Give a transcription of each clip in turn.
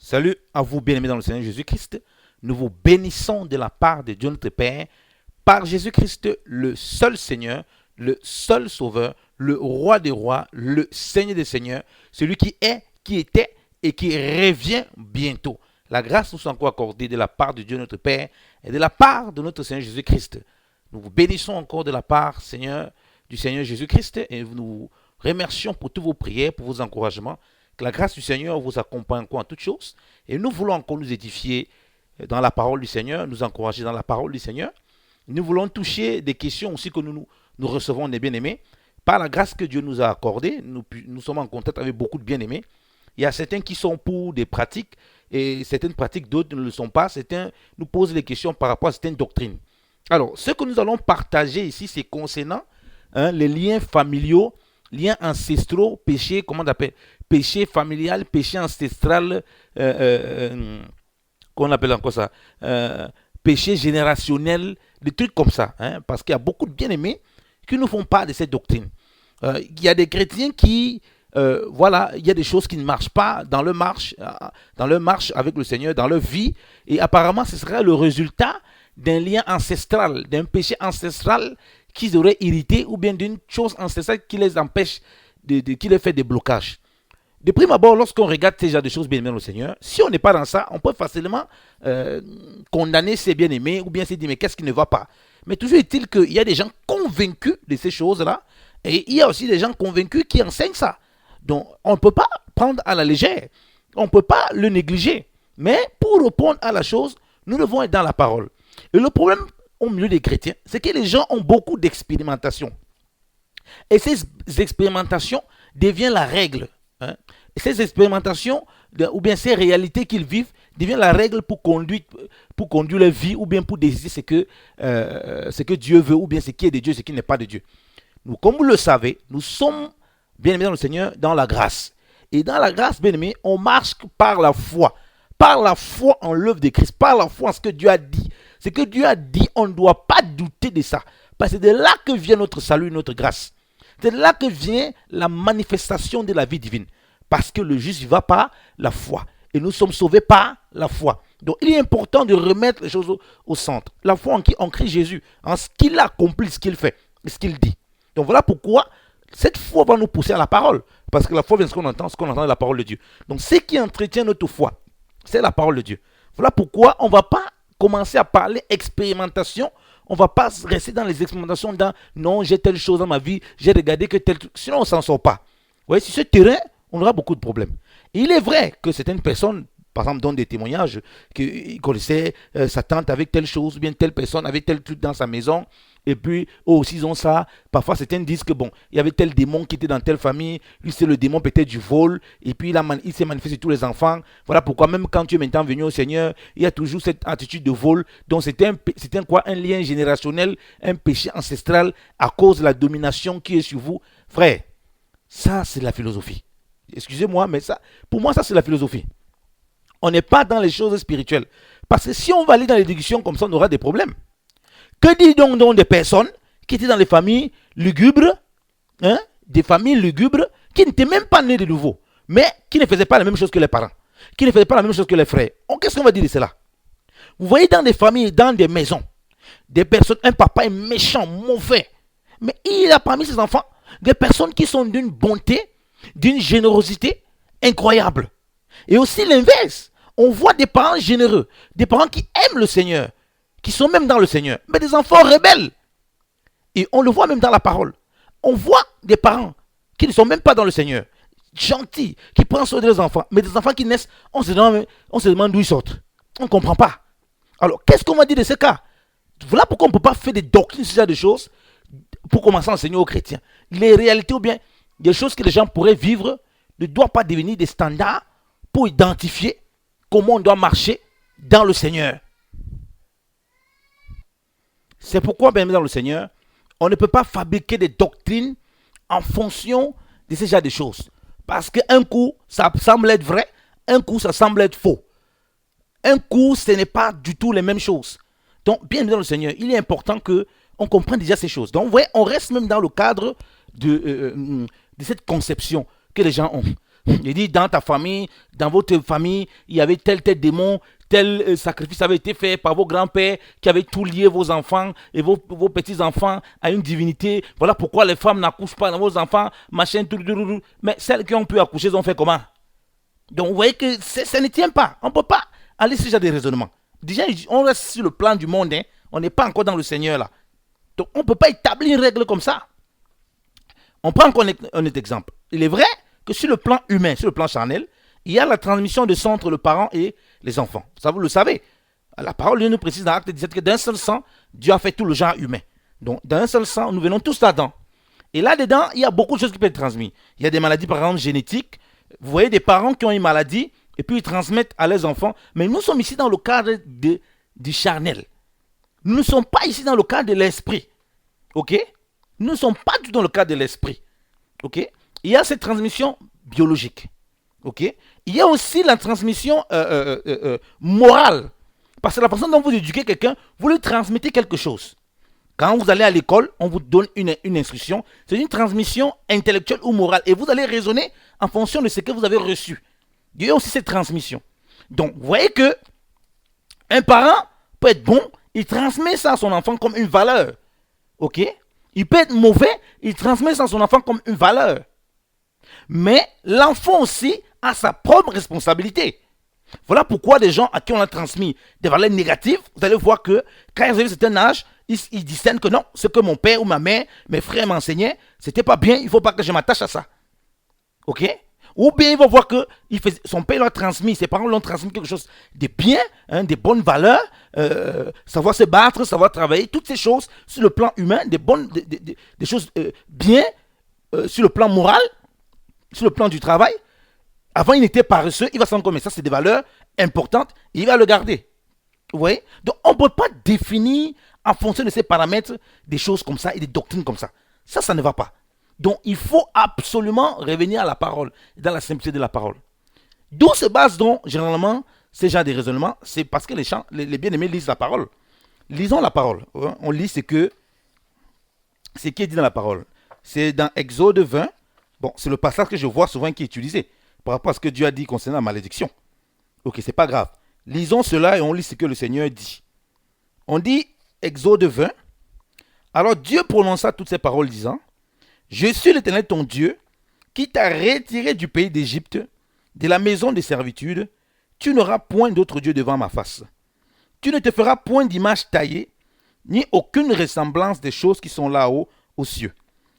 Salut à vous, bien-aimés dans le Seigneur Jésus-Christ. Nous vous bénissons de la part de Dieu notre Père, par Jésus-Christ, le seul Seigneur, le seul Sauveur, le Roi des rois, le Seigneur des seigneurs, celui qui est, qui était et qui revient bientôt. La grâce nous soit encore accordée de la part de Dieu notre Père et de la part de notre Seigneur Jésus-Christ. Nous vous bénissons encore de la part, Seigneur, du Seigneur Jésus-Christ et nous vous remercions pour toutes vos prières, pour vos encouragements. Que la grâce du Seigneur vous accompagne encore en toutes choses. Et nous voulons encore nous édifier dans la parole du Seigneur, nous encourager dans la parole du Seigneur. Nous voulons toucher des questions aussi que nous recevons des bien-aimés. Par la grâce que Dieu nous a accordée, nous sommes en contact avec beaucoup de bien-aimés. Il y a certains qui sont pour des pratiques et certaines pratiques, d'autres ne le sont pas. Certains nous posent des questions par rapport à certaines doctrines. Alors, ce que nous allons partager ici, c'est concernant les liens familiaux, liens ancestraux, péchés, comment on appelle, péché familial, péché ancestral, qu'on appelle encore ça, péché générationnel, des trucs comme ça. Parce qu'il y a beaucoup de bien-aimés qui ne font pas de cette doctrine. Il y a des chrétiens qui, voilà, il y a des choses qui ne marchent pas dans leur marche avec le Seigneur, dans leur vie. Et apparemment, ce serait le résultat d'un lien ancestral, d'un péché ancestral qu'ils auraient irrité ou bien d'une chose ancestrale qui les empêche, qui les fait des blocages. De prime abord, lorsqu'on regarde ces genres de choses bien-aimées au Seigneur, si on n'est pas dans ça, on peut facilement condamner ses bien-aimés ou bien se dire mais qu'est-ce qui ne va pas. Mais toujours est-il qu'il y a des gens convaincus de ces choses-là et il y a aussi des gens convaincus qui enseignent ça. Donc on ne peut pas prendre à la légère, on ne peut pas le négliger. Mais pour répondre à la chose, nous devons être dans la parole. Et le problème au milieu des chrétiens, c'est que les gens ont beaucoup d'expérimentation. Et ces expérimentations deviennent la règle. Ces expérimentations ou bien ces réalités qu'ils vivent deviennent la règle pour conduire leur vie ou bien pour décider ce que Dieu veut ou bien ce qui est de Dieu, ce qui n'est pas de Dieu. Nous, comme vous le savez, nous sommes bien aimés dans le Seigneur, dans la grâce. Et dans la grâce, bien aimés, on marche par la foi. Par la foi en l'œuvre de Christ, par la foi en ce que Dieu a dit. Ce que Dieu a dit, on ne doit pas douter de ça. Parce que c'est de là que vient notre salut, notre grâce. C'est de là que vient la manifestation de la vie divine. Parce que le juste va par la foi. Et nous sommes sauvés par la foi. Donc il est important de remettre les choses au centre. La foi en qui? En Christ Jésus. En ce qu'il accomplit, ce qu'il fait, ce qu'il dit. Donc voilà pourquoi cette foi va nous pousser à la parole. Parce que la foi vient de ce qu'on entend de la parole de Dieu. Donc ce qui entretient notre foi, c'est la parole de Dieu. Voilà pourquoi on ne va pas commencer à parler expérimentation. On ne va pas rester dans les expérimentations, dans non, j'ai telle chose dans ma vie, j'ai regardé que tel truc. Sinon, on ne s'en sort pas. Vous voyez, sur ce terrain, on aura beaucoup de problèmes. Et il est vrai que certaines personnes, par exemple, donnent des témoignages qu'ils connaissaient sa tante avec telle chose, ou bien telle personne avec tel truc dans sa maison. Et puis, eux aussi, ils ont ça. Parfois, certains disent que, bon, il y avait tel démon qui était dans telle famille. Lui, c'est le démon peut-être du vol. Et puis, il s'est manifesté sur tous les enfants. Voilà pourquoi, même quand tu es maintenant venu au Seigneur, il y a toujours cette attitude de vol. Donc, c'était un lien générationnel, un péché ancestral à cause de la domination qui est sur vous. Frère, ça, c'est la philosophie. Excusez-moi, mais ça, pour moi, ça, c'est la philosophie. On n'est pas dans les choses spirituelles. Parce que si on va aller dans les discussions comme ça, on aura des problèmes. Que dit donc des personnes qui étaient dans les familles lugubres, des familles lugubres, qui n'étaient même pas nées de nouveau, mais qui ne faisaient pas la même chose que les parents, qui ne faisaient pas la même chose que les frères. Qu'est-ce qu'on va dire de cela? Vous voyez dans des familles, dans des maisons, des personnes, un papa est méchant, mauvais, mais il a parmi ses enfants des personnes qui sont d'une bonté, d'une générosité incroyable. Et aussi l'inverse, on voit des parents généreux, des parents qui aiment le Seigneur, qui sont même dans le Seigneur, mais des enfants rebelles. Et on le voit même dans la parole. On voit des parents qui ne sont même pas dans le Seigneur, gentils, qui prennent soin des enfants, mais des enfants qui naissent, on se demande d'où ils sortent. On ne comprend pas. Alors, qu'est-ce qu'on va dire de ce cas? Voilà pourquoi on ne peut pas faire des doctrines, ce genre de choses, pour commencer à enseigner aux chrétiens. Les réalités ou bien des choses que les gens pourraient vivre ne doivent pas devenir des standards pour identifier comment on doit marcher dans le Seigneur. C'est pourquoi, bien dans le Seigneur, on ne peut pas fabriquer des doctrines en fonction de ce genre de choses. Parce qu'un coup, ça semble être vrai, un coup, ça semble être faux. Un coup, ce n'est pas du tout les mêmes choses. Donc, bien dans le Seigneur, il est important qu'on comprenne déjà ces choses. Donc, vous voyez, on reste même dans le cadre de cette conception que les gens ont. Il dit, dans ta famille, dans votre famille, il y avait tel démon, tel sacrifice avait été fait par vos grands-pères qui avaient tout lié vos enfants et vos petits-enfants à une divinité. Voilà pourquoi les femmes n'accouchent pas dans vos enfants, machin, tout. Mais celles qui ont pu accoucher, elles ont fait comment? Donc vous voyez que ça ne tient pas. On ne peut pas aller sur ce genre de raisonnement. Déjà, on reste sur le plan du monde. Hein. On n'est pas encore dans le Seigneur là. Donc on ne peut pas établir une règle comme ça. On prend encore un exemple. Il est vrai que sur le plan humain, sur le plan charnel, il y a la transmission de sang entre le parent et les enfants. Ça, vous le savez. La parole nous précise dans Acte 17 que d'un seul sang, Dieu a fait tout le genre humain. Donc, d'un seul sang, nous venons tous là-dedans. Et là-dedans, il y a beaucoup de choses qui peuvent être transmises. Il y a des maladies, par exemple, génétiques. Vous voyez des parents qui ont une maladie et puis ils transmettent à leurs enfants. Mais nous sommes ici dans le cadre du charnel. Nous ne sommes pas ici dans le cadre de l'esprit. OK? Nous ne sommes pas du tout dans le cadre de l'esprit. OK? Il y a cette transmission biologique. OK? Il y a aussi la transmission morale. Parce que la façon dont vous éduquez quelqu'un, vous lui transmettez quelque chose. Quand vous allez à l'école, on vous donne une instruction. C'est une transmission intellectuelle ou morale. Et vous allez raisonner en fonction de ce que vous avez reçu. Il y a aussi cette transmission. Donc, vous voyez que un parent peut être bon, il transmet ça à son enfant comme une valeur. OK? Il peut être mauvais, il transmet ça à son enfant comme une valeur. Mais l'enfant aussi a sa propre responsabilité. Voilà pourquoi des gens à qui on a transmis des valeurs négatives, vous allez voir que quand ils arrivent à un certain âge, ils discernent que non, ce que mon père ou ma mère, mes frères m'enseignaient, c'était pas bien, il ne faut pas que je m'attache à ça. OK? Ou bien ils vont voir que son père l'a transmis, ses parents l'ont transmis quelque chose de bien, hein, des bonnes valeurs, savoir se battre, savoir travailler, toutes ces choses sur le plan humain, des choses bien sur le plan moral, sur le plan du travail. Avant, il était paresseux, il va s'en rendre compte, mais ça, c'est des valeurs importantes, et il va le garder. Vous voyez? Donc, on ne peut pas définir en fonction de ces paramètres des choses comme ça et des doctrines comme ça. Ça ne va pas. Donc, il faut absolument revenir à la parole, dans la simplicité de la parole. D'où se base donc, généralement, ces genres de raisonnements, c'est parce que les bien-aimés lisent la parole. Lisons la parole. On lit ce qui est dit dans la parole. C'est dans Exode 20. Bon, c'est le passage que je vois souvent qui est utilisé par rapport à ce que Dieu a dit concernant la malédiction. Ok, c'est pas grave. Lisons cela et on lit ce que le Seigneur dit. On dit, Exode 20. Alors Dieu prononça toutes ces paroles disant, je suis l'Éternel ton Dieu, qui t'a retiré du pays d'Égypte, de la maison de servitude. Tu n'auras point d'autre Dieu devant ma face. Tu ne te feras point d'image taillée, ni aucune ressemblance des choses qui sont là-haut aux cieux,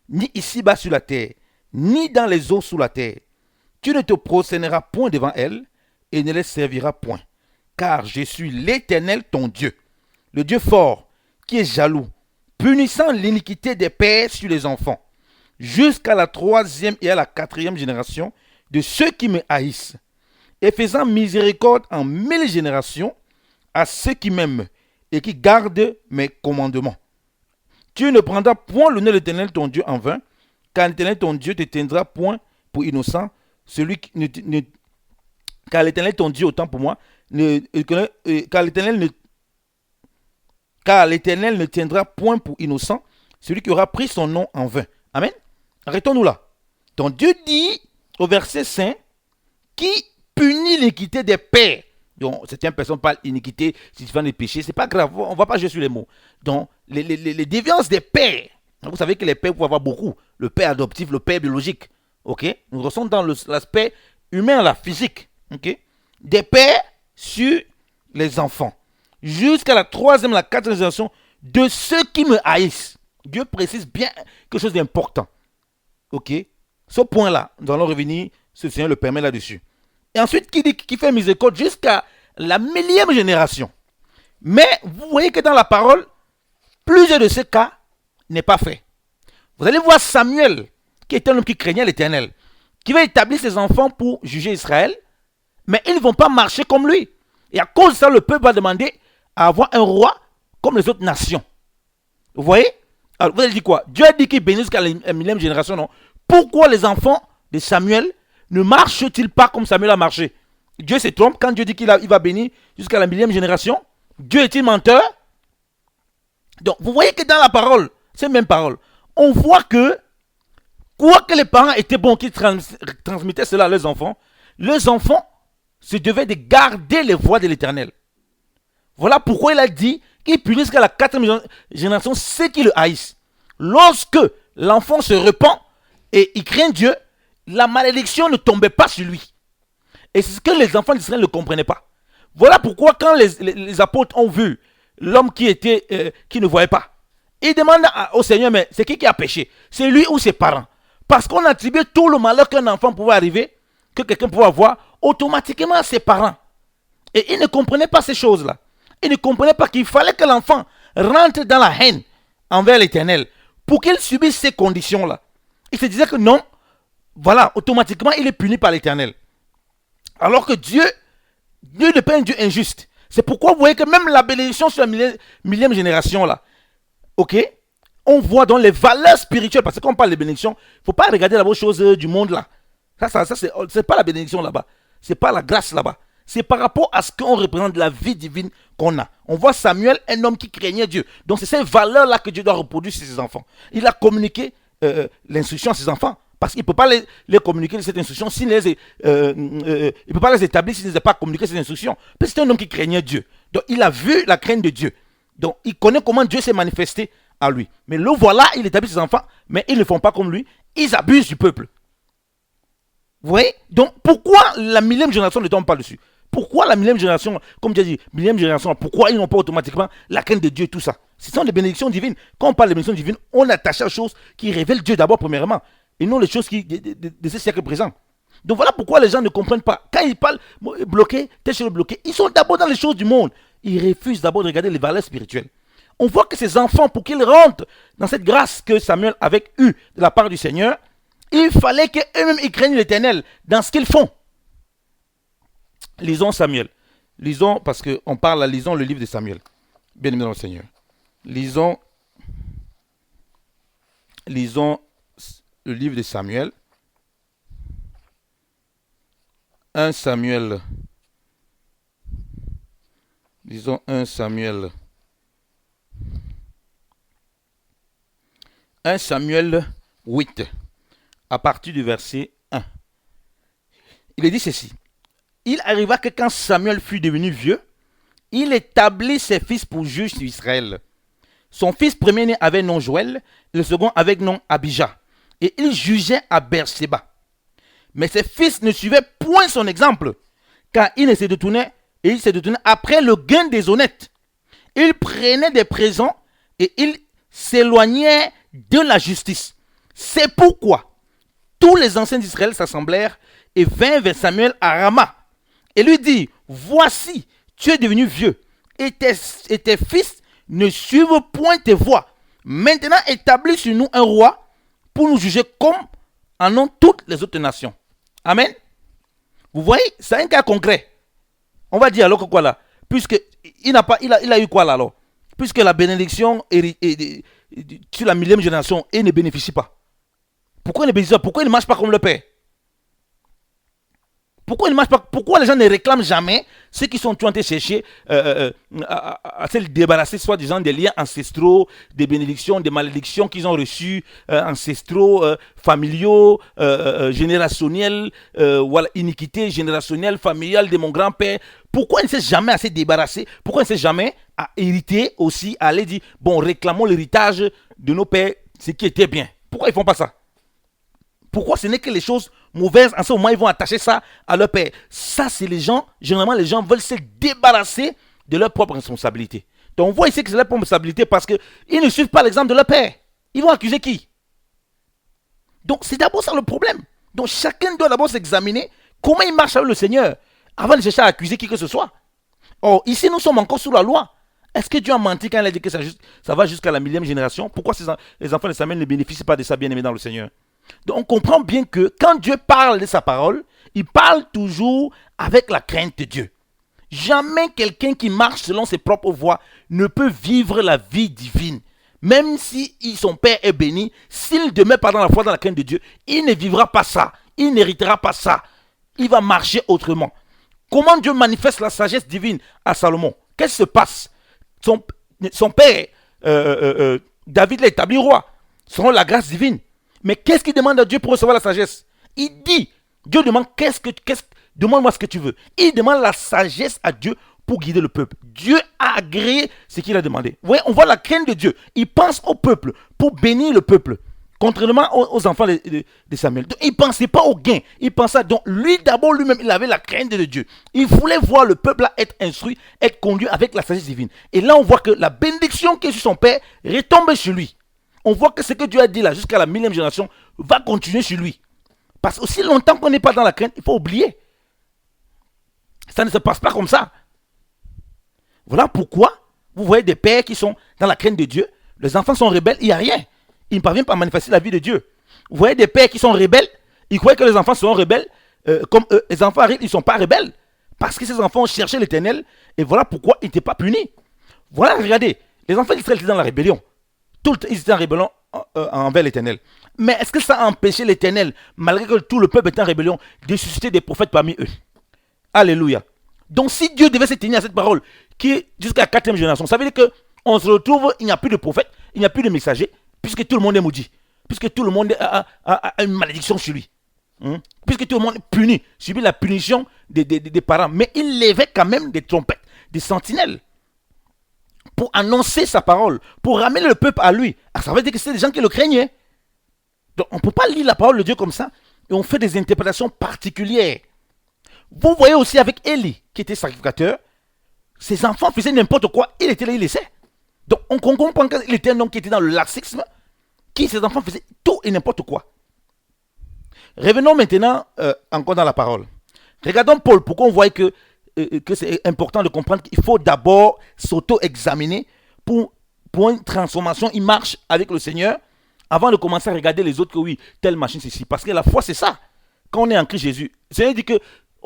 ni ici-bas sur la terre, ni dans les eaux sous la terre. Tu ne te prosterneras point devant elles et ne les serviras point. Car je suis l'Éternel ton Dieu, le Dieu fort, qui est jaloux, punissant l'iniquité des pères sur les enfants, jusqu'à la 3e et à la 4e génération de ceux qui me haïssent, et faisant miséricorde en 1000 générations à ceux qui m'aiment et qui gardent mes commandements. Tu ne prendras point le nom de l'Éternel ton Dieu en vain, car l'Éternel ton Dieu te tiendra point pour innocent, car l'Éternel ton Dieu, autant pour moi, car l'Éternel ne tiendra point pour innocent celui qui aura pris son nom en vain. Amen. Arrêtons-nous là. Donc Dieu dit au verset 5 qui punit l'iniquité des pères. Donc certaines personnes parlent iniquité, si tu fais des péchés, c'est pas grave, on ne va pas jouer sur les mots. Donc les déviances des pères. Vous savez que les pères peuvent avoir beaucoup. Le père adoptif, le père biologique. Ok? Nous ressentons dans l'aspect humain, la physique. Ok? Des pères sur les enfants. Jusqu'à la 3e, la 4e génération de ceux qui me haïssent. Dieu précise bien quelque chose d'important. Ok? Ce point-là, nous allons revenir, si le Seigneur le permet là-dessus. Et ensuite, qui fait miséricorde jusqu'à la 1000e génération. Mais vous voyez que dans la parole, plusieurs de ces cas n'est pas fait. Vous allez voir Samuel, qui est un homme qui craignait l'Éternel, qui va établir ses enfants pour juger Israël, mais ils ne vont pas marcher comme lui. Et à cause de ça, le peuple va demander à avoir un roi comme les autres nations. Vous voyez? Alors, vous allez dire quoi? Dieu a dit qu'il bénit jusqu'à la 1000e génération, non? Pourquoi les enfants de Samuel ne marchent-ils pas comme Samuel a marché? Dieu se trompe quand Dieu dit qu'il va bénir jusqu'à la 1000e génération? Dieu est-il menteur? Donc, vous voyez que dans la parole, ces mêmes paroles, on voit que Quoique les parents étaient bons, qu'ils transmettaient cela à leurs enfants se devaient de garder les voies de l'Éternel. Voilà pourquoi il a dit qu'il punit jusqu'à la 4e génération ceux qui le haïssent. Lorsque l'enfant se repent et il craint Dieu, la malédiction ne tombait pas sur lui. Et c'est ce que les enfants d'Israël ne comprenaient pas. Voilà pourquoi quand les apôtres ont vu l'homme qui ne voyait pas, ils demandent au Seigneur, mais c'est qui a péché? C'est lui ou ses parents? Parce qu'on attribuait tout le malheur qu'un enfant pouvait arriver, que quelqu'un pouvait avoir, automatiquement à ses parents. Et ils ne comprenaient pas ces choses-là. Ils ne comprenaient pas qu'il fallait que l'enfant rentre dans la haine envers l'Éternel pour qu'il subisse ces conditions-là. Ils se disaient que non, voilà, automatiquement, il est puni par l'Éternel. Alors que Dieu n'est pas un Dieu injuste. C'est pourquoi vous voyez que même la bénédiction sur la millième génération, là, ok, on voit dans les valeurs spirituelles, parce que quand on parle de bénédiction, il ne faut pas regarder la chose du monde là. Ça c'est pas la bénédiction là-bas. C'est pas la grâce là-bas. C'est par rapport à ce qu'on représente de la vie divine qu'on a. On voit Samuel, un homme qui craignait Dieu. Donc c'est ces valeurs-là que Dieu doit reproduire sur ses enfants. Il a communiqué l'instruction à ses enfants. Parce qu'il ne peut pas les communiquer cette instruction il ne peut pas les établir s'il ne les a pas communiqué cette instruction. Parce que c'est un homme qui craignait Dieu. Donc il a vu la crainte de Dieu. Donc il connaît comment Dieu s'est manifesté à lui. Mais le voilà, il établit ses enfants, mais ils ne font pas comme lui. Ils abusent du peuple. Vous voyez? Donc pourquoi la millième génération ne tombe pas dessus? Pourquoi la millième génération, comme j'ai dit, millième génération, pourquoi ils n'ont pas automatiquement la crainte de Dieu, tout ça? Ce sont des bénédictions divines. Quand on parle de bénédictions divines, on attache aux choses qui révèlent Dieu d'abord, premièrement, et non les choses de ce siècle présent. Donc voilà pourquoi les gens ne comprennent pas. Quand ils parlent bloqué, tel chose bloqué, ils sont d'abord dans les choses du monde. Ils refusent d'abord de regarder les valeurs spirituelles. On voit que ces enfants, pour qu'ils rentrent dans cette grâce que Samuel avait eue de la part du Seigneur, il fallait qu'eux-mêmes ils craignent l'Éternel dans ce qu'ils font. Lisons Samuel. Lisons, parce qu'on parle là, lisons le livre de Samuel. Bien-aimé dans le Seigneur. Lisons le livre de Samuel. 1 Samuel. Lisons 1 Samuel. 1 Samuel 8, à partir du verset 1. Il est dit ceci. Il arriva que quand Samuel fut devenu vieux, il établit ses fils pour juges sur Israël. Son fils premier-né avait nom Joël, et le second avec nom Abijah. Et il jugeait à Beersheba. Mais ses fils ne suivaient point son exemple, car il se détournait après le gain des honnêtes. Il prenait des présents et il s'éloignait de la justice. C'est pourquoi tous les anciens d'Israël s'assemblèrent et vinrent vers Samuel à Rama et lui dit, voici, tu es devenu vieux et tes fils ne suivent point tes voies. Maintenant établis sur nous un roi pour nous juger comme en ont toutes les autres nations. Amen. Vous voyez, c'est un cas concret. On va dire alors que quoi là? Puisque il a eu quoi là alors? Puisque la bénédiction sur la millième génération, il ne bénéficie pas. Pourquoi il ne bénéficie pas? Pourquoi il ne marche pas comme le Père? Pourquoi il ne marche pas? Pourquoi les gens ne réclament jamais ceux qui sont en train de chercher à se débarrasser soi-disant des liens ancestraux, des bénédictions, des malédictions qu'ils ont reçues, ancestraux, familiaux, générationnels, voilà, iniquité générationnelle, familiale de mon grand-père. Pourquoi il ne sait jamais à se débarrasser? Pourquoi il ne sait jamais à hériter aussi, à aller dire, bon, réclamons l'héritage de nos pères, ce qui était bien. Pourquoi ils ne font pas ça? Pourquoi ce n'est que les choses mauvaises, en ce moment, ils vont attacher ça à leur père? Ça, c'est les gens, généralement, les gens veulent se débarrasser de leur propre responsabilité. Donc, on voit ici que c'est leur propre responsabilité parce qu'ils ne suivent pas l'exemple de leur père. Ils vont accuser qui? Donc, c'est d'abord ça le problème. Donc, chacun doit d'abord s'examiner comment il marche avec le Seigneur avant de chercher à accuser qui que ce soit. Or, ici, nous sommes encore sous la loi. Est-ce que Dieu a menti quand il a dit que ça va jusqu'à la millième génération? Pourquoi les enfants de Samuel ne bénéficient pas de ça, bien-aimés dans le Seigneur? Donc on comprend bien que quand Dieu parle de sa parole, il parle toujours avec la crainte de Dieu. Jamais quelqu'un qui marche selon ses propres voies ne peut vivre la vie divine. Même si son père est béni, s'il ne demeure pas dans la foi, dans la crainte de Dieu, il ne vivra pas ça. Il n'héritera pas ça. Il va marcher autrement. Comment Dieu manifeste la sagesse divine à Salomon? Qu'est-ce qui se passe? Son père, David l'a établi roi, selon la grâce divine. Mais qu'est-ce qu'il demande à Dieu pour recevoir la sagesse? Il dit, Dieu demande, demande-moi ce que tu veux. Il demande la sagesse à Dieu pour guider le peuple. Dieu a agréé ce qu'il a demandé. Vous voyez, on voit la crainte de Dieu. Il pense au peuple pour bénir le peuple. Contrairement aux enfants de Samuel. Donc, il ne pensait pas au gain. Il pensait, donc lui d'abord, lui-même, il avait la crainte de Dieu. Il voulait voir le peuple là être instruit, être conduit avec la sagesse divine. Et là, on voit que la bénédiction qui est sur son père retombe sur lui. On voit que ce que Dieu a dit là, jusqu'à la 1000e génération, va continuer sur lui. Parce que aussi longtemps qu'on n'est pas dans la crainte, il faut oublier. Ça ne se passe pas comme ça. Voilà pourquoi vous voyez des pères qui sont dans la crainte de Dieu. Les enfants sont rebelles, il n'y a rien. Ils ne parviennent pas à manifester la vie de Dieu. Vous voyez des pères qui sont rebelles, ils croient que les enfants seront rebelles. Comme eux, les enfants arrivent, ils ne sont pas rebelles. Parce que ces enfants ont cherché l'Éternel. Et voilà pourquoi ils n'étaient pas punis. Voilà, regardez. Les enfants d'Israël étaient dans la rébellion. Ils étaient en rébellion envers l'Éternel. Mais est-ce que ça a empêché l'Éternel, malgré que tout le peuple était en rébellion, de susciter des prophètes parmi eux? Alléluia. Donc si Dieu devait se tenir à cette parole, qui est jusqu'à la 4e génération, ça veut dire qu'on se retrouve, il n'y a plus de prophètes, il n'y a plus de messagers, puisque tout le monde est maudit, puisque tout le monde a une malédiction sur lui, puisque tout le monde est puni, subit la punition des parents. Mais il levait quand même des trompettes, des sentinelles, pour annoncer sa parole, pour ramener le peuple à lui. Alors, ça veut dire que c'est des gens qui le craignaient. Donc on ne peut pas lire la parole de Dieu comme ça, et on fait des interprétations particulières. Vous voyez aussi avec Élie, qui était sacrificateur, ses enfants faisaient n'importe quoi, il était là, il laissait. Donc on comprend qu'il était un homme qui était dans le laxisme, qui ses enfants faisaient tout et n'importe quoi. Revenons maintenant encore dans la parole. Regardons Paul, pourquoi on voit que c'est important de comprendre qu'il faut d'abord s'auto-examiner pour une transformation. Il marche avec le Seigneur avant de commencer à regarder les autres que oui, telle machine, ceci. Parce que la foi, c'est ça. Quand on est en Christ Jésus, le Seigneur dit que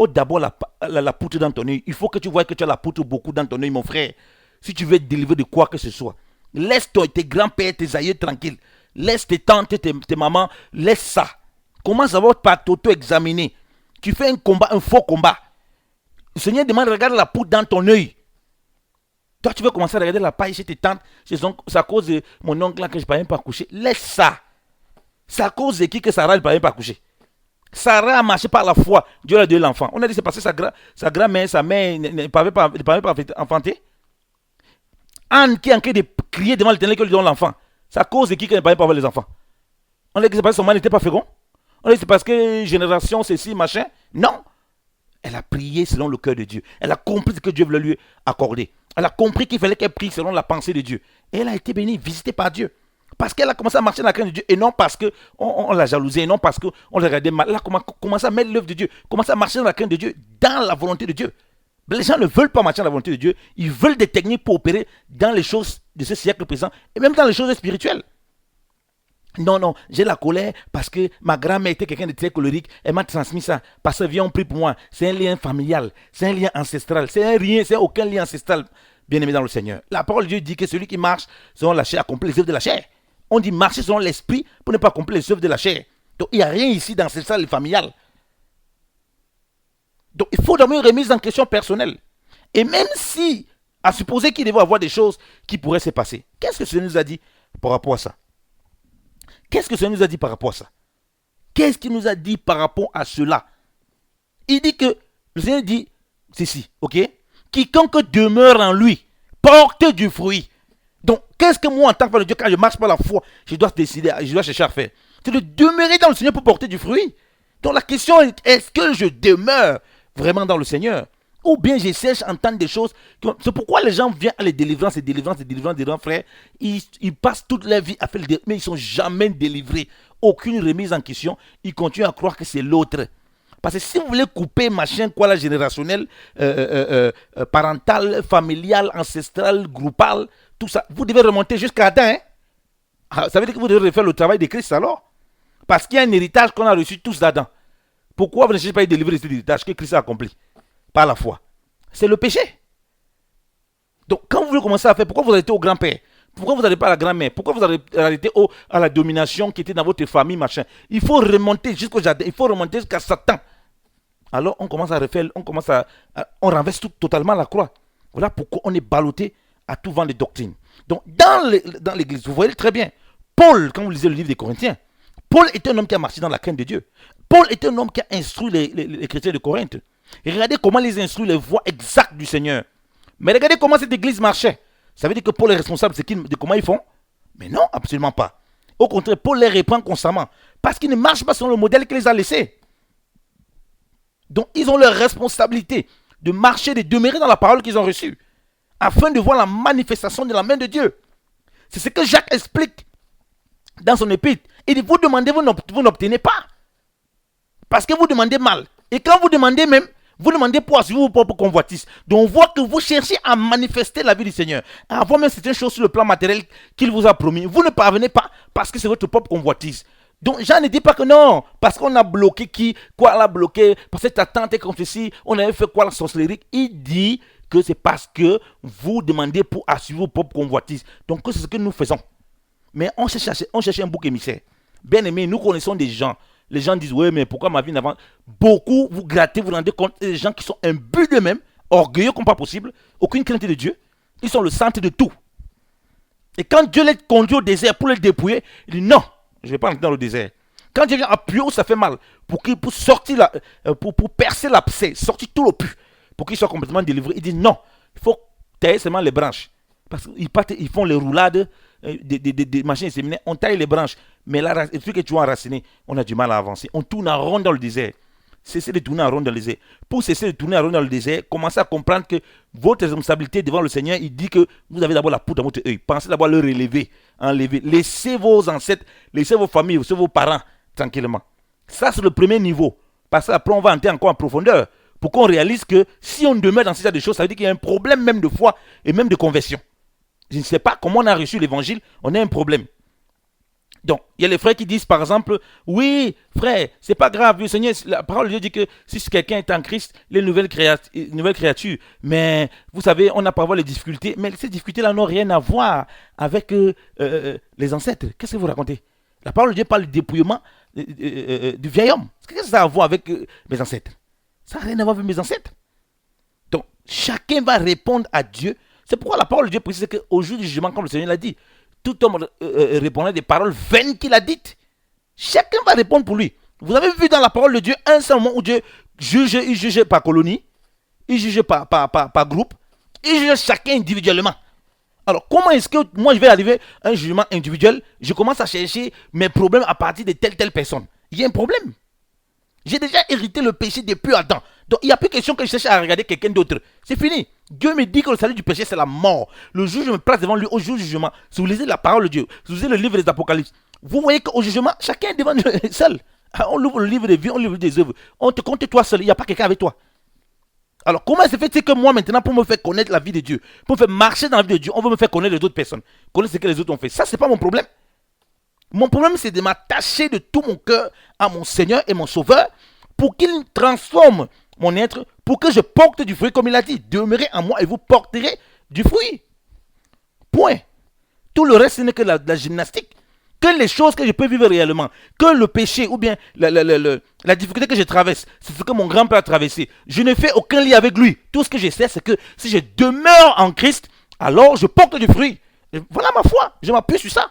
d'abord la poutre dans ton œil. Il faut que tu vois que tu as la poutre beaucoup dans ton œil, mon frère. Si tu veux être délivré de quoi que ce soit. Laisse tes grands-pères, tes aïeux tranquilles. Laisse tes tantes, tes mamans. Laisse ça. Commence d'abord par t'auto-examiner. Tu fais un combat, un faux combat. Le Seigneur demande, regarde la poutre dans ton œil. Toi, tu veux commencer à regarder la paille chez tes tantes. C'est à cause de mon oncle là que je ne peux même pas coucher. Laisse ça. C'est à cause de qui que Sarah ne peut même pas coucher. Sarah a marché par la foi. Dieu a donné l'enfant. On a dit c'est parce que sa grand-mère, sa mère ne parlait pas enfanter. Anne qui est en train de crier devant l'Éternel que lui donne l'enfant. C'est à cause de qui qu'elle ne parlait pas avoir les enfants. On a dit que c'est parce que son mari n'était pas fécond. On a dit que c'est parce que génération, ceci, machin. Non. Elle a prié selon le cœur de Dieu. Elle a compris ce que Dieu voulait lui accorder. Elle a compris qu'il fallait qu'elle prie selon la pensée de Dieu. Et elle a été bénie, visitée par Dieu. Parce qu'elle a commencé à marcher dans la crainte de Dieu. Et non parce qu'on l'a jalousée. Et non parce qu'on l'a regardé mal. Elle a commencé à mettre l'œuvre de Dieu. Commencé à marcher dans la crainte de Dieu. Dans la volonté de Dieu. Les gens ne veulent pas marcher dans la volonté de Dieu. Ils veulent des techniques pour opérer dans les choses de ce siècle présent. Et même dans les choses spirituelles. Non, j'ai la colère parce que ma grand-mère était quelqu'un de très colérique. Elle m'a transmis ça. Parce que viens, on prie pour moi. C'est un lien familial. C'est un lien ancestral. C'est aucun lien ancestral, bien aimé dans le Seigneur. La parole de Dieu dit que celui qui marche selon la chair accomplit les œuvres de la chair. On dit marcher selon l'esprit pour ne pas accomplir les œuvres de la chair. Donc il n'y a rien ici d'ancestral et familial. Donc il faut d'abord une remise en question personnelle. Et même si, à supposer qu'il devait avoir des choses qui pourraient se passer, qu'est-ce que Seigneur nous a dit par rapport à ça? Qu'est-ce que Seigneur nous a dit par rapport à ça? Qu'est-ce qu'il nous a dit par rapport à cela? Il dit que, le Seigneur dit ceci, ok? Quiconque demeure en lui, porte du fruit. Donc, qu'est-ce que moi, en tant que de Dieu, quand je marche par la foi, je dois décider, je dois chercher à faire? C'est de demeurer dans le Seigneur pour porter du fruit. Donc, la question est, est-ce que je demeure vraiment dans le Seigneur? Ou bien je cherche à entendre des choses. C'est pourquoi les gens viennent à les délivrances, frère. Ils passent toute leur vie à faire le délivrance, mais ils ne sont jamais délivrés. Aucune remise en question. Ils continuent à croire que c'est l'autre. Parce que si vous voulez couper machin, quoi, la générationnel, parental, familial, ancestral, groupal, tout ça, vous devez remonter jusqu'à Adam. Hein? Ça veut dire que vous devez refaire le travail de Christ alors. Parce qu'il y a un héritage qu'on a reçu tous d'Adam. Pourquoi vous ne cherchez pas à délivrer cet héritage que Christ a accompli par la foi? C'est le péché. Donc quand vous voulez commencer à faire, pourquoi vous arrêtez au grand-père? Pourquoi vous n'arrêtez pas à la grand-mère? Pourquoi vous arrêtez à la domination qui était dans votre famille, machin? Il faut remonter jusqu'au jardin, il faut remonter jusqu'à Satan. Alors on commence à refaire, on renverse totalement la croix. Voilà pourquoi on est ballotté à tout vent de doctrine. Donc dans l'église, vous voyez très bien, Paul, quand vous lisez le livre des Corinthiens, Paul était un homme qui a marché dans la crainte de Dieu. Paul était un homme qui a instruit les chrétiens de Corinthe. Et regardez comment les instruit les voies exactes du Seigneur. Mais regardez comment cette église marchait. Ça veut dire que Paul est responsable de comment ils font? Mais non, absolument pas. Au contraire, Paul les reprend constamment. Parce qu'ils ne marchent pas selon le modèle qu'il les a laissé. Donc, ils ont leur responsabilité de marcher, de demeurer dans la parole qu'ils ont reçue. Afin de voir la manifestation de la main de Dieu. C'est ce que Jacques explique dans son épître. Il dit, vous demandez, vous n'obtenez pas. Parce que vous demandez mal. Et quand vous demandez même, vous demandez pour assurer vos propres convoitises. Donc on voit que vous cherchez à manifester la vie du Seigneur. À avoir même certaines choses sur le plan matériel qu'il vous a promis. Vous ne parvenez pas parce que c'est votre propre convoitise. Donc Jean ne dit pas que non, parce qu'on a bloqué qui, quoi l'a bloqué, parce que ta tante est comme ceci, on avait fait quoi la sorcellerie. Il dit que c'est parce que vous demandez pour assurer vos propres convoitises. Donc c'est ce que nous faisons. Mais on cherche un bouc émissaire. Bien aimé, nous connaissons des gens. Les gens disent, oui, mais pourquoi ma vie n'avance? Beaucoup, vous grattez, vous rendez compte, des gens qui sont imbus d'eux-mêmes, orgueilleux comme pas possible, aucune crainte de Dieu. Ils sont le centre de tout. Et quand Dieu les conduit au désert pour les dépouiller, il dit non, je ne vais pas entrer dans le désert. Quand Dieu vient appuyer où ça fait mal, pour sortir pour percer l'abcès, sortir tout le pu, pour qu'il soit complètement délivré, il dit non, il faut tailler seulement les branches. Parce qu'ils font les roulades des machines inséminées, on taille les branches. Mais là, le truc que tu as enraciné, on a du mal à avancer. On tourne en rond dans le désert. Cessez de tourner en rond dans le désert. Pour cesser de tourner en rond dans le désert, commencez à comprendre que votre responsabilité devant le Seigneur, il dit que vous avez d'abord la poudre dans votre œil. Pensez d'abord à le relever, enlever. Laissez vos ancêtres, laissez vos familles, laissez vos parents tranquillement. Ça, c'est le premier niveau. Parce qu'après, on va entrer encore en profondeur. Pour qu'on réalise que si on demeure dans ce genre de choses, ça veut dire qu'il y a un problème même de foi et même de conversion. Je ne sais pas comment on a reçu l'évangile, on a un problème. Donc, il y a les frères qui disent par exemple, oui, frère, c'est pas grave, le Seigneur, la parole de Dieu dit que si quelqu'un est en Christ, il est une nouvelle créature. Mais vous savez, on a parfois les difficultés, mais ces difficultés-là n'ont rien à voir avec les ancêtres. Qu'est-ce que vous racontez? La parole de Dieu parle du dépouillement du vieil homme. Qu'est-ce que ça a à voir avec mes ancêtres? Ça n'a rien à voir avec mes ancêtres. Donc, chacun va répondre à Dieu. C'est pourquoi la parole de Dieu précise qu'au jour du jugement, comme le Seigneur l'a dit, tout homme répondra des paroles vaines qu'il a dites. Chacun va répondre pour lui. Vous avez vu dans la parole de Dieu un seul moment où Dieu juge, il juge par colonie, il juge par groupe, il juge chacun individuellement. Alors, comment est-ce que moi je vais arriver à un jugement individuel? Je commence à chercher mes problèmes à partir de telle personne. Il y a un problème. J'ai déjà hérité le péché depuis Adam. Donc, il n'y a plus question que je cherche à regarder quelqu'un d'autre. C'est fini. Dieu me dit que le salut du péché, c'est la mort. Le jour où je me place devant lui, au jour du jugement, si vous lisez la parole de Dieu, si vous lisez le livre des Apocalypses, vous voyez qu'au jugement, chacun est devant lui seul. On ouvre le livre des vies, on ouvre des œuvres. On te compte toi seul, il n'y a pas quelqu'un avec toi. Alors, comment se fait-il que moi, maintenant, pour me faire connaître la vie de Dieu, pour me faire marcher dans la vie de Dieu, on veut me faire connaître les autres personnes, connaître ce que les autres ont fait? Ça, ce n'est pas mon problème. Mon problème, c'est de m'attacher de tout mon cœur à mon Seigneur et mon Sauveur, pour qu'il transforme mon être, pour que je porte du fruit, comme il a dit. Demeurez en moi et vous porterez du fruit. Point. Tout le reste, ce n'est que la gymnastique. Que les choses que je peux vivre réellement, que le péché ou bien la difficulté que je traverse, c'est ce que mon grand-père a traversé. Je ne fais aucun lien avec lui. Tout ce que je sais, c'est que si je demeure en Christ, alors je porte du fruit. Et voilà ma foi. Je m'appuie sur ça.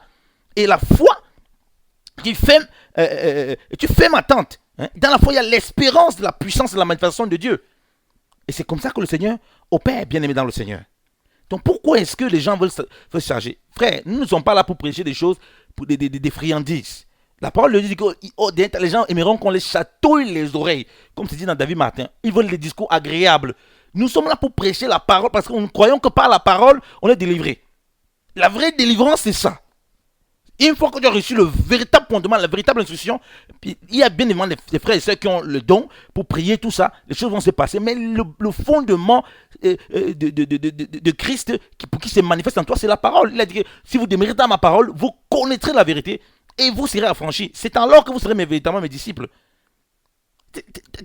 Et la foi, tu fais ma tente. Dans la foi, il y a l'espérance de la puissance de la manifestation de Dieu. Et c'est comme ça que le Seigneur opère, bien aimé dans le Seigneur. Donc pourquoi est-ce que les gens veulent se charger? Frère, nous ne sommes pas là pour prêcher des choses, pour des friandises. La parole de Dieu dit que les gens aimeront qu'on les chatouille les oreilles. Comme c'est dit dans David Martin, ils veulent des discours agréables. Nous sommes là pour prêcher la parole parce que nous croyons que par la parole, on est délivré. La vraie délivrance, c'est ça. Une fois que tu as reçu le véritable fondement, la véritable instruction, il y a bien évidemment des frères et sœurs qui ont le don pour prier, tout ça, les choses vont se passer. Mais le fondement de Christ, pour qui se manifeste en toi, c'est la parole. Il a dit que si vous demeurez dans ma parole, vous connaîtrez la vérité et vous serez affranchis. C'est alors que vous serez véritablement mes disciples.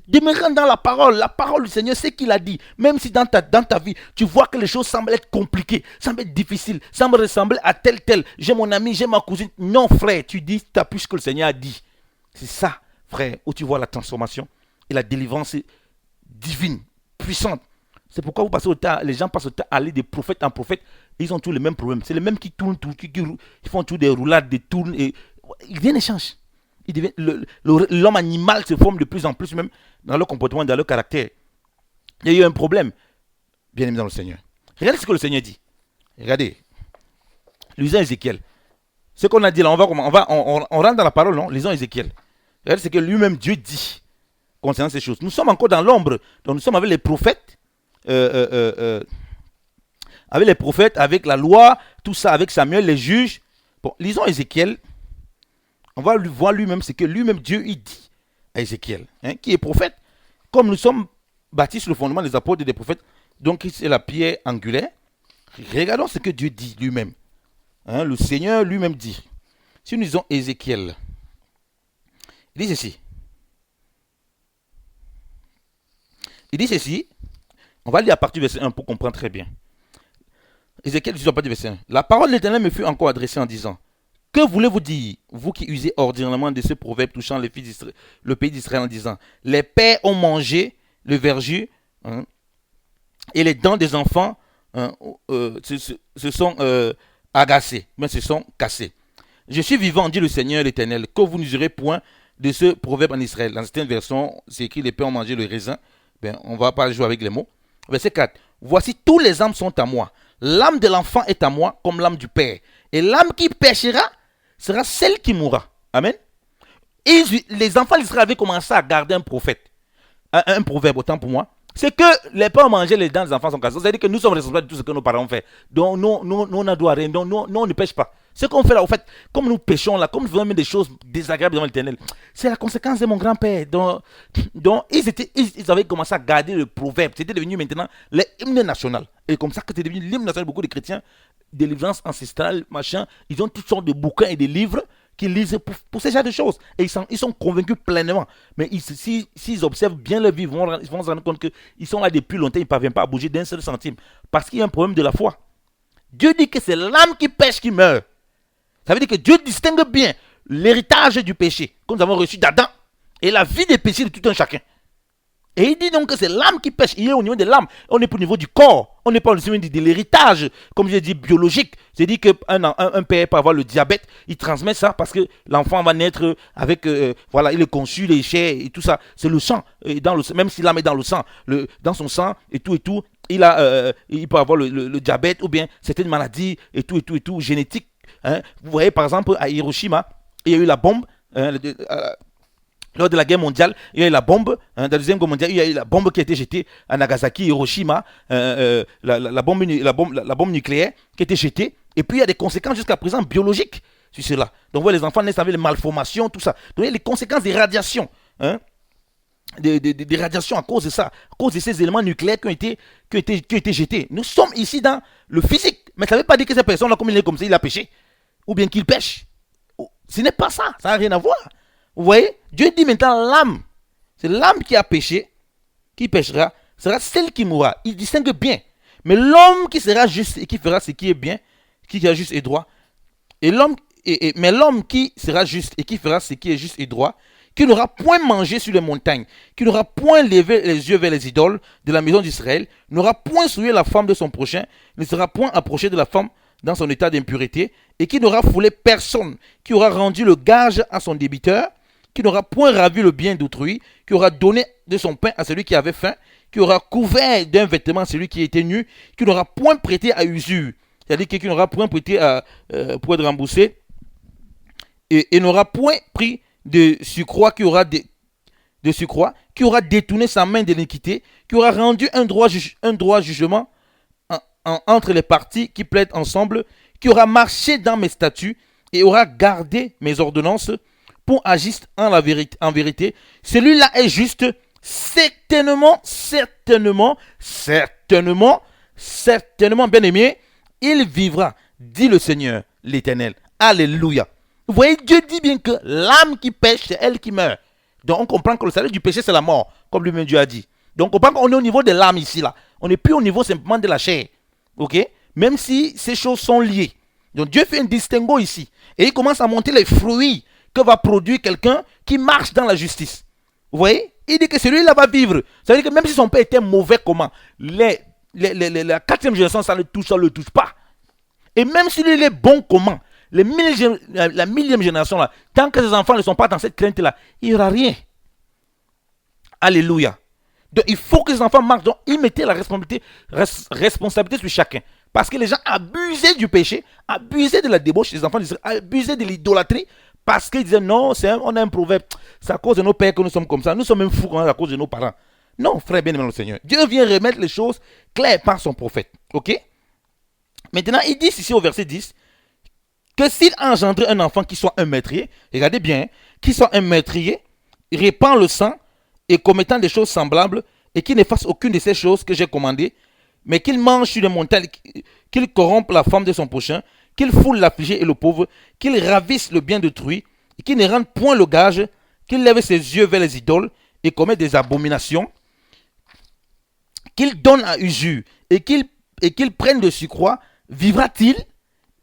Demeurant dans la parole du Seigneur, c'est qu'il a dit. Même si dans ta vie, tu vois que les choses semblent être compliquées, semblent être difficiles, semblent ressembler à tel. J'ai mon ami, j'ai ma cousine. Non, frère, tu dis, tu appuies ce que le Seigneur a dit. C'est ça, frère, où tu vois la transformation et la délivrance divine, puissante. C'est pourquoi les gens passent le temps à aller de prophète en prophète. Et ils ont tous les mêmes problèmes. C'est les mêmes qui tournent, ils font tous des roulades, des tournes. Et rien ne change. L'homme animal se forme de plus en plus, même dans leur comportement, dans leur caractère. Il y a eu un problème, bien aimé dans le Seigneur. Regardez ce que le Seigneur dit. Regardez. Lisons Ézéchiel. Ce qu'on a dit là, on rentre dans la parole, non? Lisons Ézéchiel. Regardez ce que lui-même Dieu dit concernant ces choses. Nous sommes encore dans l'ombre. Donc nous sommes avec les prophètes. Avec les prophètes, avec la loi, tout ça, avec Samuel, les juges. Bon, lisons Ézéchiel. On va voir lui-même ce que lui-même Dieu il dit à Ézéchiel, qui est prophète. Comme nous sommes bâtis sur le fondement des apôtres et des prophètes, donc c'est la pierre angulaire. Regardons ce que Dieu dit lui-même. Le Seigneur lui-même dit. Si nous lisons Ézéchiel, il dit ceci. Il dit ceci. On va lire à partir du verset 1 pour comprendre très bien. Ézéchiel dit à partir du verset 1. La parole de l'Éternel me fut encore adressée en disant: que voulez-vous dire, vous qui usez ordinairement de ce proverbe touchant le pays d'Israël en disant: les pères ont mangé le verjus, et les dents des enfants se sont agacées, mais se sont cassées. Je suis vivant, dit le Seigneur l'Éternel, que vous n'userez point de ce proverbe en Israël. Dans certaines versions, c'est écrit: les pères ont mangé le raisin. On ne va pas jouer avec les mots. Verset 4. Voici, tous les âmes sont à moi. L'âme de l'enfant est à moi comme l'âme du père. Et l'âme qui péchera sera celle qui mourra. Amen. Et les enfants d'Israël avaient commencé à garder un prophète. Un proverbe, autant pour moi. C'est que les pères ont mangé les dents des enfants sont cassés. C'est-à-dire que nous sommes responsables de tout ce que nos parents ont fait. Donc nous, on n'a droit à rien. Donc nous, on ne pêche pas. Ce qu'on fait là, au fait, comme nous pêchons là, comme nous faisons des choses désagréables devant l'Éternel, c'est la conséquence de mon grand-père. Donc ils avaient commencé à garder le proverbe. C'était devenu maintenant l'hymne national. Et comme ça que c'est devenu l'hymne national. Beaucoup de chrétiens, délivrance ancestrale, machin, ils ont toutes sortes de bouquins et de livres qu'ils lisent pour ce genre de choses. Et ils sont convaincus pleinement. Mais s'ils observent bien leur vie, ils vont se rendre compte qu'ils sont là depuis longtemps, ils ne parviennent pas à bouger d'un seul centime. Parce qu'il y a un problème de la foi. Dieu dit que c'est l'âme qui pêche qui meurt. Ça veut dire que Dieu distingue bien l'héritage du péché que nous avons reçu d'Adam et la vie des péchés de tout un chacun. Et il dit donc que c'est l'âme qui pêche. Il est au niveau de l'âme. On n'est pas au niveau du corps. On n'est pas au niveau de l'héritage, comme je dis, biologique. C'est dit qu'un père peut avoir le diabète. Il transmet ça parce que l'enfant va naître avec, voilà, il est conçu, les chairs et tout ça. C'est le sang. Et même si l'âme est dans le sang, dans son sang et tout, il peut avoir le diabète ou bien certaines maladies et tout, génétiques. Vous voyez, par exemple, à Hiroshima, il y a eu la bombe. Lors de la guerre mondiale, il y a eu la bombe. Dans la deuxième guerre mondiale, il y a eu la bombe qui a été jetée à Nagasaki, Hiroshima, la bombe nucléaire qui a été jetée. Et puis il y a des conséquences jusqu'à présent biologiques sur cela. Donc vous voyez, les enfants naissent avec les malformations, tout ça. Donc il y a les conséquences des radiations. Des radiations à cause de ça, à cause de ces éléments nucléaires qui ont été jetés. Nous sommes ici dans le physique. Mais ça ne veut pas dire que cette personne-là, comme il est comme ça, il a péché. Ou bien qu'il pêche. Ce n'est pas ça. Ça n'a rien à voir. Vous voyez, Dieu dit maintenant l'âme. C'est l'âme qui a péché, qui péchera, sera celle qui mourra. Il distingue bien. Mais l'homme qui sera juste et qui fera ce qui est bien, qui sera juste et droit, mais l'homme qui sera juste et qui fera ce qui est juste et droit, qui n'aura point mangé sur les montagnes, qui n'aura point levé les yeux vers les idoles de la maison d'Israël, n'aura point souillé la femme de son prochain, ne sera point approché de la femme dans son état d'impureté, et qui n'aura foulé personne, qui aura rendu le gage à son débiteur, qui n'aura point ravi le bien d'autrui, qui aura donné de son pain à celui qui avait faim, qui aura couvert d'un vêtement celui qui était nu, qui n'aura point prêté à usure, c'est-à-dire qui n'aura point prêté pour être remboursé, et n'aura point pris de surcroît, qui aura détourné sa main de l'iniquité, qui aura rendu un droit jugement entre les parties qui plaident ensemble, qui aura marché dans mes statuts et aura gardé mes ordonnances pour agir en vérité. Celui-là est juste, certainement, bien aimé, il vivra, dit le Seigneur, l'Éternel. Alléluia. Vous voyez, Dieu dit bien que l'âme qui pêche, c'est elle qui meurt. Donc on comprend que le salaire du péché, c'est la mort, comme lui-même Dieu a dit. Donc on comprend qu'on est au niveau de l'âme ici, là. On n'est plus au niveau simplement de la chair. Ok? Même si ces choses sont liées. Donc Dieu fait un distinguo ici. Et il commence à monter les fruits que va produire quelqu'un qui marche dans la justice. Vous voyez? Il dit que celui-là va vivre. Ça veut dire que même si son père était mauvais, comment? La quatrième génération, ça ne le touche pas. Et même s'il est bon, comment? la millième génération là, tant que ces enfants ne sont pas dans cette crainte-là, il n'y aura rien. Alléluia. Donc il faut que les enfants marchent. Donc ils mettaient la responsabilité sur chacun. Parce que les gens abusaient du péché, abusaient de la débauche des enfants, abusaient de l'idolâtrie. Parce qu'ils disaient non, on a un proverbe. C'est à cause de nos pères que nous sommes comme ça. Nous sommes même fous à cause de nos parents. Non, frère bien-aimé le Seigneur. Dieu vient remettre les choses claires par son prophète. Ok? Maintenant, il dit ici au verset 10 que s'il engendre un enfant qui soit un meurtrier, regardez bien, qui soit un meurtrier, répand le sang et commettant des choses semblables et qui ne fasse aucune de ces choses que j'ai commandées, mais qu'il mange sur les montagnes, qu'il corrompe la femme de son prochain, qu'il foule l'affligé et le pauvre, qu'il ravisse le bien d'autrui, et qu'il ne rende point le gage, qu'il lève ses yeux vers les idoles et commet des abominations, qu'il donne à usure et qu'il prenne de surcroît, vivra-t-il?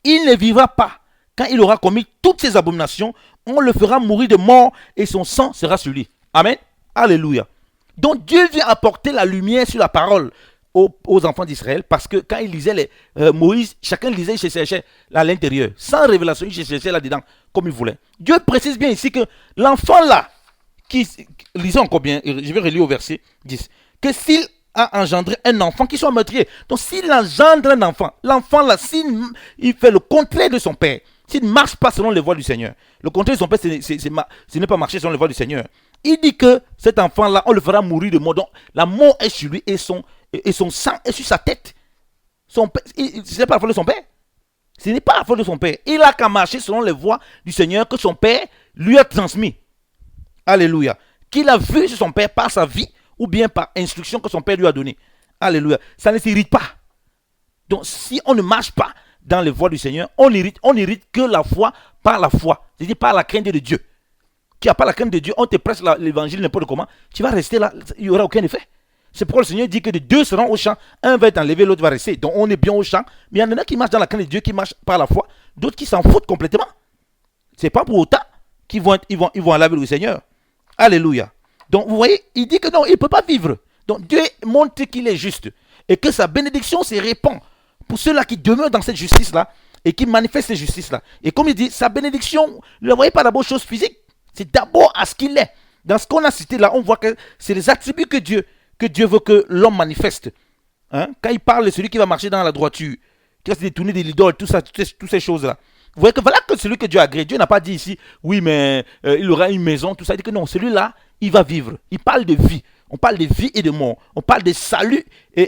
Il ne vivra pas. Quand il aura commis toutes ces abominations, on le fera mourir de mort et son sang sera sur lui. Amen. Alléluia. Donc Dieu vient apporter la lumière sur la parole aux enfants d'Israël, parce que quand ils lisaient Moïse, chacun lisait, il cherchait à l'intérieur. Sans révélation, il cherchait là-dedans comme il voulait. Dieu précise bien ici que l'enfant là, lisez encore bien, je vais relire au verset 10, que s'il a engendré un enfant qui soit meurtrier. Donc s'il engendre un enfant, l'enfant là, s'il fait le contraire de son père, s'il ne marche pas selon les voies du Seigneur, le contraire de son père, ce n'est pas marcher selon les voies du Seigneur. Il dit que cet enfant-là, on le fera mourir de mort. Donc la mort est sur lui et son sang est sur sa tête. Ce n'est pas la faute de son père. Ce n'est pas la faute de son père. Il a qu'à marcher selon les voies du Seigneur que son père lui a transmis. Alléluia. Qu'il a vu sur son père par sa vie ou bien par instruction que son père lui a donnée. Alléluia. Ça ne s'irrite pas. Donc si on ne marche pas dans les voies du Seigneur, on n'hérite que la foi par la foi. C'est-à-dire par la crainte de Dieu. Qui n'a pas la crainte de Dieu, on te presse l'évangile n'importe comment, tu vas rester là, il n'y aura aucun effet. C'est pourquoi le Seigneur dit que les deux seront au champ, un va être enlevé, l'autre va rester. Donc on est bien au champ, mais il y en a qui marchent dans la crainte de Dieu, qui marchent par la foi, d'autres qui s'en foutent complètement. C'est pas pour autant qu'ils vont enlever le Seigneur. Alléluia. Donc vous voyez, il dit que non, il ne peut pas vivre. Donc Dieu montre qu'il est juste et que sa bénédiction se répand pour ceux-là qui demeurent dans cette justice-là et qui manifestent cette justice-là. Et comme il dit, sa bénédiction, ne la voyez pas d'abord chose physique. C'est d'abord à ce qu'il est. Dans ce qu'on a cité là, on voit que c'est les attributs que Dieu veut que l'homme manifeste. Hein? Quand il parle de celui qui va marcher dans la droiture, qui va se détourner de l'idole, toutes ces choses-là. Vous voyez que voilà que celui que Dieu a agréé. Dieu n'a pas dit ici, oui, mais il aura une maison, tout ça. Il dit que non, celui-là, il va vivre. Il parle de vie. On parle de vie et de mort. On parle de salut et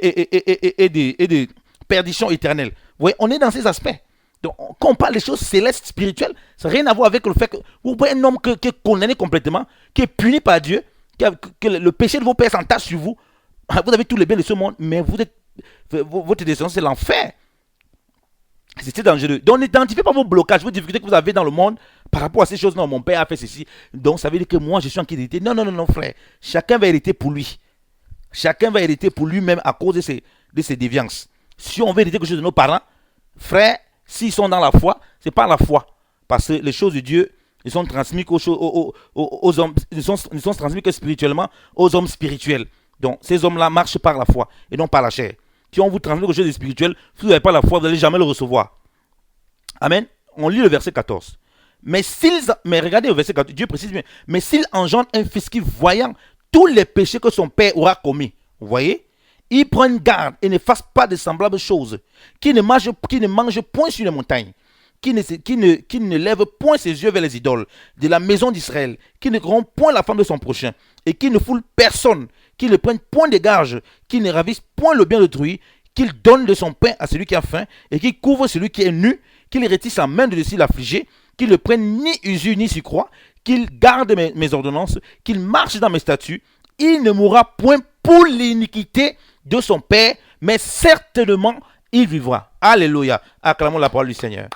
de perdition éternelle. Vous voyez, on est dans ces aspects. Donc, quand on parle des choses célestes, spirituelles, ça n'a rien à voir avec le fait que vous voyez un homme qui est condamné complètement, qui est puni par Dieu, que le péché de vos pères s'entache sur vous. Vous avez tous les biens de ce monde, mais votre descendance, c'est l'enfer. C'est dangereux. Donc, n'identifiez pas vos blocages, vos difficultés que vous avez dans le monde par rapport à ces choses. Non, mon père a fait ceci. Donc, ça veut dire que moi, je suis en qui d'hériter. Non, frère. Chacun va hériter pour lui. Chacun va hériter pour lui-même à cause de ses déviances. Si on veut hériter quelque chose de nos parents, frère, s'ils sont dans la foi, c'est pas la foi. Parce que les choses de Dieu ne sont transmises aux hommes, ne sont transmises que spirituellement aux hommes spirituels. Donc, ces hommes-là marchent par la foi et non par la chair. Si on vous transmet quelque chose de spirituel, si vous n'avez pas la foi, vous n'allez jamais le recevoir. Amen. On lit le verset 14. Mais regardez au verset 14, Dieu précise bien. Mais s'il engendre un fils qui, voyant tous les péchés que son père aura commis, vous voyez, il prend garde et ne fasse pas de semblables choses, qui ne mange point sur les montagnes, qui ne lève point ses yeux vers les idoles de la maison d'Israël, qui ne corrompt point la femme de son prochain, et qui ne foule personne, qui ne prenne point de gages, qui ne ravisse point le bien d'autrui, qu'il donne de son pain à celui qui a faim, et qui couvre celui qui est nu, qu'il retire sa main de dessus l'affligé, qu'il ne prenne ni usure ni surcroît, qu'il garde mes ordonnances, qu'il marche dans mes statuts, il ne mourra point pour l'iniquité de son père, mais certainement il vivra. Alléluia. Acclamons la parole du Seigneur.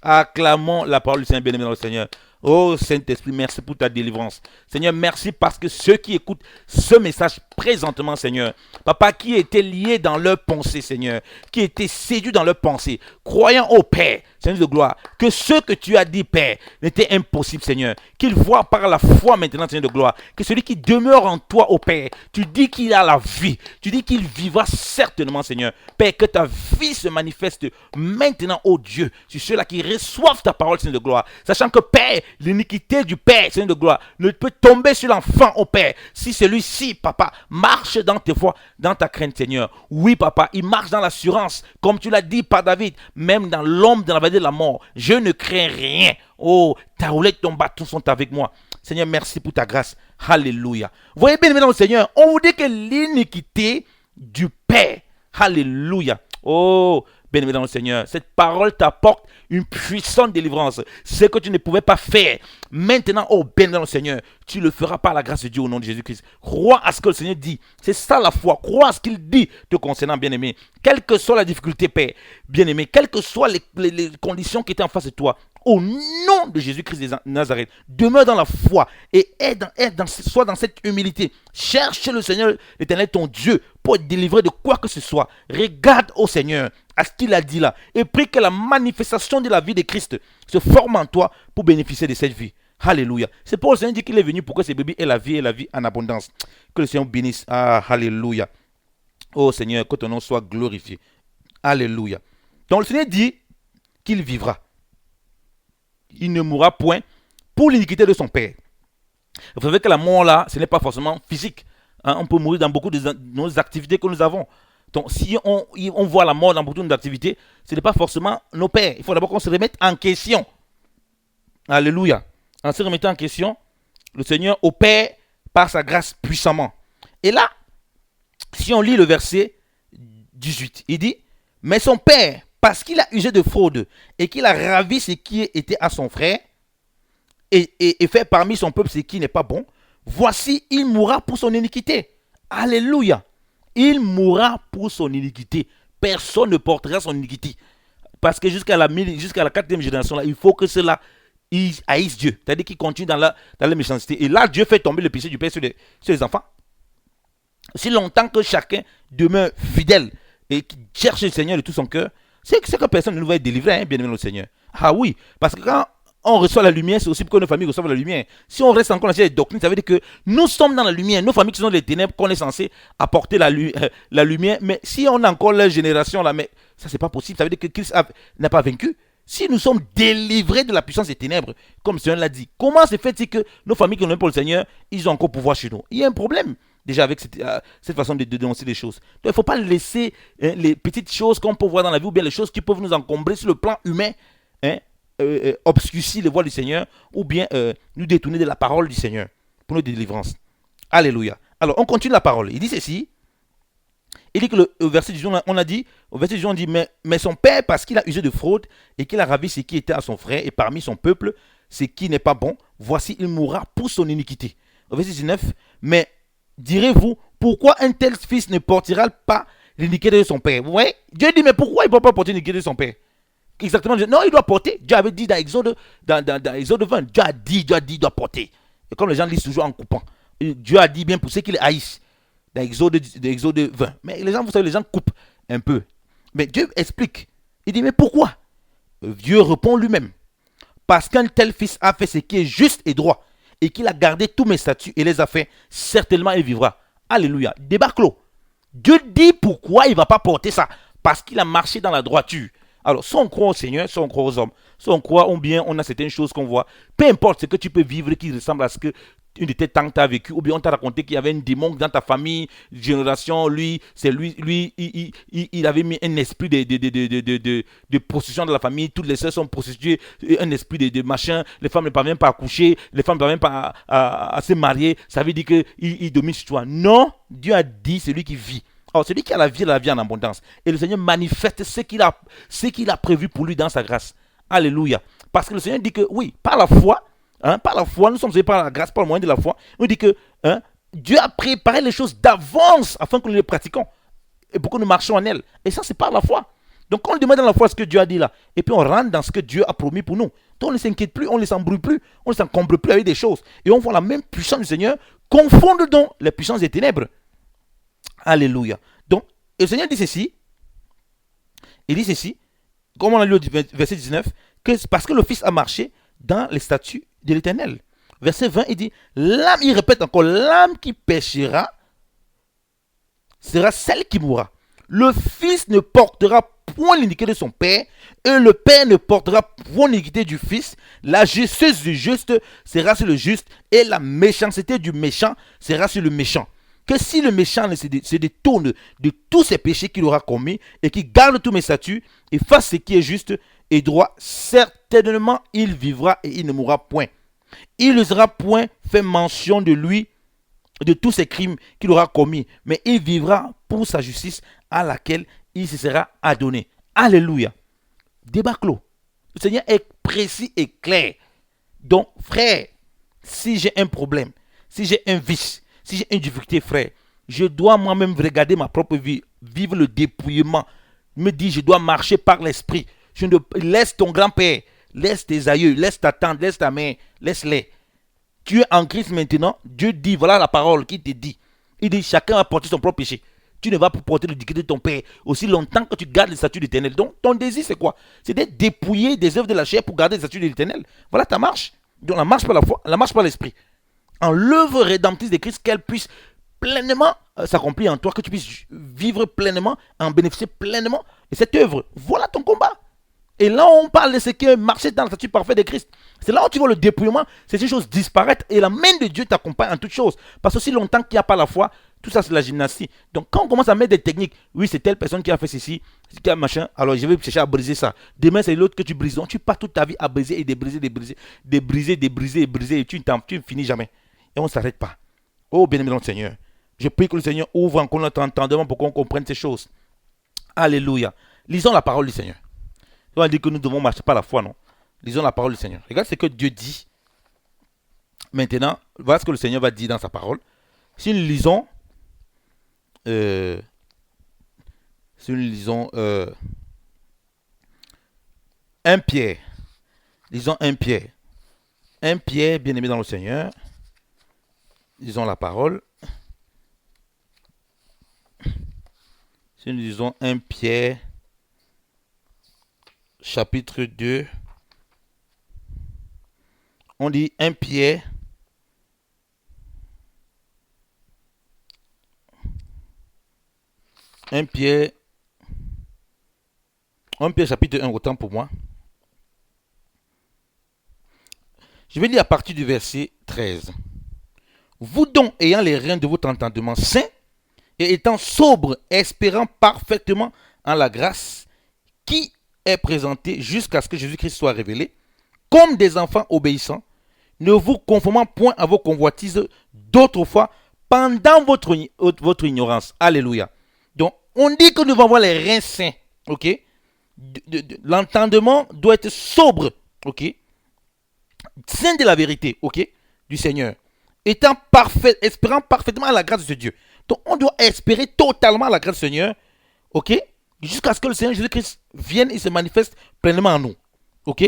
Acclamons la parole du Seigneur, bien-aimé dans le Seigneur. Oh Saint-Esprit, merci pour ta délivrance. Seigneur, merci parce que ceux qui écoutent ce message présentement, Seigneur, Papa, qui étaient liés dans leur pensée, Seigneur, qui étaient séduits dans leur pensée, croyant au Père, Seigneur de gloire, que ce que tu as dit, Père, n'était impossible, Seigneur. Qu'il voit par la foi maintenant, Seigneur de gloire, que celui qui demeure en toi, ô Père, tu dis qu'il a la vie. Tu dis qu'il vivra certainement, Seigneur. Père, que ta vie se manifeste maintenant, ô Dieu, sur ceux-là qui reçoivent ta parole, Seigneur de gloire. Sachant que, Père, l'iniquité du Père, Seigneur de gloire, ne peut tomber sur l'enfant, ô Père. Si celui-ci, Papa, marche dans tes voies, dans ta crainte, Seigneur. Oui, Papa, il marche dans l'assurance, comme tu l'as dit par David, même dans l'ombre de la vallée de la mort. Je ne crains rien. Oh, ta roulette, ton bâton sont avec moi. Seigneur, merci pour ta grâce. Alléluia. Voyez bien, mesdames, Seigneur, on vous dit que l'iniquité du Père. Alléluia. Oh, bien-aimé Seigneur, cette parole t'apporte une puissante délivrance. Ce que tu ne pouvais pas faire, maintenant, oh, bien-aimé Seigneur, tu le feras par la grâce de Dieu au nom de Jésus-Christ. Crois à ce que le Seigneur dit. C'est ça la foi. Crois à ce qu'il dit te concernant, bien-aimé. Quelle que soit la difficulté, Père, bien-aimé, quelles que soient les conditions qui étaient en face de toi, au nom de Jésus-Christ de Nazareth, demeure dans la foi et sois dans cette humilité. Cherche le Seigneur, l'Éternel, ton Dieu, pour être délivré de quoi que ce soit. Regarde au Seigneur, à ce qu'il a dit là, et prie que la manifestation de la vie de Christ se forme en toi pour bénéficier de cette vie. Alléluia. C'est pour le Seigneur dit qu'il est venu pour que ces bébés aient la vie et la vie en abondance. Que le Seigneur bénisse. Ah, alléluia. Oh Seigneur, que ton nom soit glorifié. Alléluia. Donc le Seigneur dit qu'il vivra. Il ne mourra point pour l'iniquité de son père. Vous savez que la mort là, ce n'est pas forcément physique. Hein, on peut mourir dans beaucoup de nos activités que nous avons. Donc si on voit la mort dans beaucoup de nos activités, ce n'est pas forcément nos pères. Il faut d'abord qu'on se remette en question. Alléluia. En se remettant en question, le Seigneur opère par sa grâce puissamment. Et là, si on lit le verset 18, il dit, mais son père, parce qu'il a usé de fraude et qu'il a ravi ce qui était à son frère et fait parmi son peuple ce qui n'est pas bon, voici, il mourra pour son iniquité. Alléluia. Il mourra pour son iniquité. Personne ne portera son iniquité. Parce que jusqu'à la quatrième génération, là, il faut que cela haïsse Dieu. C'est-à-dire qu'il continue dans la méchanceté. Et là, Dieu fait tomber le péché du père sur les enfants. Si longtemps que chacun demeure fidèle et qui cherche le Seigneur de tout son cœur, c'est que personne ne nous va être délivré, hein, bien aimé le Seigneur. Ah oui, parce que quand on reçoit la lumière, c'est aussi pour que nos familles reçoivent la lumière. Si on reste encore dans cette doctrine, ça veut dire que nous sommes dans la lumière. Nos familles qui sont dans les ténèbres, qu'on est censé apporter la lumière. Mais si on a encore leur génération là, mais ça c'est pas possible. Ça veut dire que Christ n'a pas vaincu. Si nous sommes délivrés de la puissance des ténèbres, comme le Seigneur l'a dit, comment se fait-il que nos familles qui n'ont pas pour le Seigneur, ils ont encore pouvoir chez nous? Il y a un problème déjà avec cette façon de dénoncer les choses. Donc il ne faut pas laisser les petites choses qu'on peut voir dans la vie ou bien les choses qui peuvent nous encombrer sur le plan humain, obscurcir les voies du Seigneur ou bien nous détourner de la parole du Seigneur pour notre délivrance. Alléluia. Alors on continue la parole. Il dit ceci. Il dit que au verset 18, on a dit, on dit, mais son père, parce qu'il a usé de fraude et qu'il a ravi ce qui était à son frère et parmi son peuple, ce qui n'est pas bon, voici, il mourra pour son iniquité. Au verset 19, mais direz-vous, pourquoi un tel fils ne portera pas l'iniquité de son père? Vous voyez, Dieu dit, mais pourquoi il ne peut pas porter l'iniquité de son père? Exactement, non, il doit porter. Dieu avait dit dans Exode 20, Dieu a dit, il doit porter. Et comme les gens lisent toujours en coupant, Dieu a dit bien pour ceux qui les haïssent. Dans Exode 20. Mais les gens, vous savez, les gens coupent un peu. Mais Dieu explique. Il dit, mais pourquoi? Dieu répond lui-même. Parce qu'un tel fils a fait ce qui est juste et droit, et qu'il a gardé tous mes statuts et les a fait, certainement il vivra. Alléluia. Débat clos. Dieu dit pourquoi il ne va pas porter ça. Parce qu'il a marché dans la droiture. Alors, soit on croit au Seigneur, soit on croit aux hommes. Soit on croit ou bien on a certaines choses qu'on voit. Peu importe ce que tu peux vivre qui ressemble à ce que une de tes tantes t'a vécu, ou bien on t'a raconté qu'il y avait un démon dans ta famille, génération, il avait mis un esprit de prostitution dans la famille, toutes les sœurs sont prostituées, un esprit de machin, les femmes ne parviennent pas à coucher, les femmes ne parviennent pas à se marier, ça veut dire qu'il domine sur toi. Non, Dieu a dit, celui qui vit. Alors, celui qui a la vie en abondance. Et le Seigneur manifeste ce qu'il a prévu pour lui dans sa grâce. Alléluia. Parce que le Seigneur dit que, oui, par la foi, nous sommes sauvés par la grâce, par le moyen de la foi. On dit que Dieu a préparé les choses d'avance afin que nous les pratiquions. Et pour que nous marchions en elles. Et ça, c'est par la foi. Donc, on demande dans la foi ce que Dieu a dit là. Et puis, on rentre dans ce que Dieu a promis pour nous. Donc, on ne s'inquiète plus, on ne s'embrouille plus, on ne s'encombre plus avec des choses. Et on voit la même puissance du Seigneur confondre donc les puissances des ténèbres. Alléluia. Donc, le Seigneur dit ceci. Il dit ceci. comme on a lu au verset 19, que c'est parce que le Fils a marché dans les statuts de l'Éternel. Verset 20, il dit, l'âme, il répète encore, l'âme qui péchera sera celle qui mourra. Le Fils ne portera point l'iniquité de son Père, et le Père ne portera point l'iniquité du Fils. La justice du juste sera sur le juste, et la méchanceté du méchant sera sur le méchant. Que si le méchant se détourne de tous ses péchés qu'il aura commis, et qu'il garde tous mes statuts, et fasse ce qui est juste et droit, certainement il vivra et il ne mourra point. Il ne sera point fait mention de lui, de tous ses crimes qu'il aura commis, mais il vivra pour sa justice à laquelle il se sera adonné. Alléluia. Débat clos. Le Seigneur est précis et clair. Donc, frère, si j'ai un problème, si j'ai un vice, si j'ai une difficulté, frère, je dois moi-même regarder ma propre vie, vivre le dépouillement. Me dire, je dois marcher par l'esprit. Je ne laisse ton grand-père, laisse tes aïeux, laisse ta tante, laisse ta mère, laisse-les. Tu es en Christ maintenant. Dieu dit, voilà la parole qu'il te dit. Il dit, chacun va porter son propre péché. Tu ne vas pas porter le décret de ton père aussi longtemps que tu gardes les statuts de l'Éternel. Donc, ton désir, c'est quoi? C'est d'être dépouillé des œuvres de la chair pour garder les statuts de l'Éternel. Voilà ta marche. Donc, la marche par la foi, la marche par l'esprit. En l'œuvre rédemptrice de Christ, qu'elle puisse pleinement s'accomplir en toi, que tu puisses vivre pleinement, en bénéficier pleinement de cette œuvre. Voilà ton combat. Et là, on parle de ce qui est marcher dans le statut parfait de Christ. C'est là où tu vois le dépouillement, ces choses disparaître et la main de Dieu t'accompagne en toutes choses. Parce que aussi longtemps qu'il n'y a pas la foi, tout ça c'est la gymnastique. Donc quand on commence à mettre des techniques, oui c'est telle personne qui a fait ceci, qui a machin, alors je vais chercher à briser ça. Demain c'est l'autre que tu brises. Donc tu passes toute ta vie à briser et débriser, et tu ne finis jamais. Et on ne s'arrête pas. Oh bien-aimé dans le Seigneur, je prie que le Seigneur ouvre encore notre entendement pour qu'on comprenne ces choses. Alléluia. Lisons la parole du Seigneur. On dit que nous devons marcher par la foi, non? Lisons la parole du Seigneur. Regarde ce que Dieu dit. Maintenant, voilà ce que le Seigneur va dire dans sa parole. Si nous lisons, si nous lisons 1 Pierre, lisons 1 Pierre. 1 Pierre, bien-aimé dans le Seigneur. Lisons la parole. Si nous lisons 1 Pierre, chapitre 2, on dit 1 Pierre, chapitre 1, autant pour moi. Je vais lire à partir du verset 13. Vous donc, ayant les reins de votre entendement sains, et étant sobres, espérant parfaitement en la grâce qui est présentée jusqu'à ce que Jésus-Christ soit révélé, comme des enfants obéissants, ne vous conformant point à vos convoitises d'autrefois pendant votre ignorance. Alléluia. Donc, on dit que nous devons avoir les reins sains. Ok? L'entendement doit être sobre. Ok? Saint de la vérité. Ok? Du Seigneur. Étant parfait, espérant parfaitement à la grâce de Dieu. Donc, on doit espérer totalement à la grâce du Seigneur. Ok? Jusqu'à ce que le Seigneur Jésus-Christ vienne et se manifeste pleinement en nous. Ok?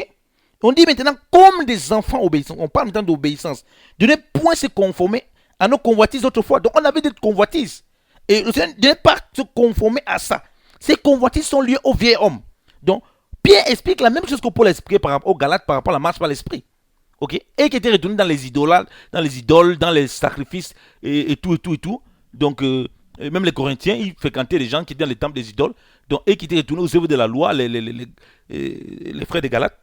On dit maintenant, comme des enfants obéissants, on parle maintenant d'obéissance, de ne point se conformer à nos convoitises autrefois. Donc on avait des convoitises. Et le Seigneur ne pas se conformer à ça. Ces convoitises sont liées au vieil homme. Donc Pierre explique la même chose que Paul expliquait par rapport aux Galates, par rapport à la marche par l'esprit. Ok? Et qui était retourné dans les idoles, dans les sacrifices et tout. Donc même les Corinthiens, ils fréquentaient les gens qui étaient dans les temples des idoles. Donc, et qui étaient retournés aux œuvres de la loi, les frères des Galates.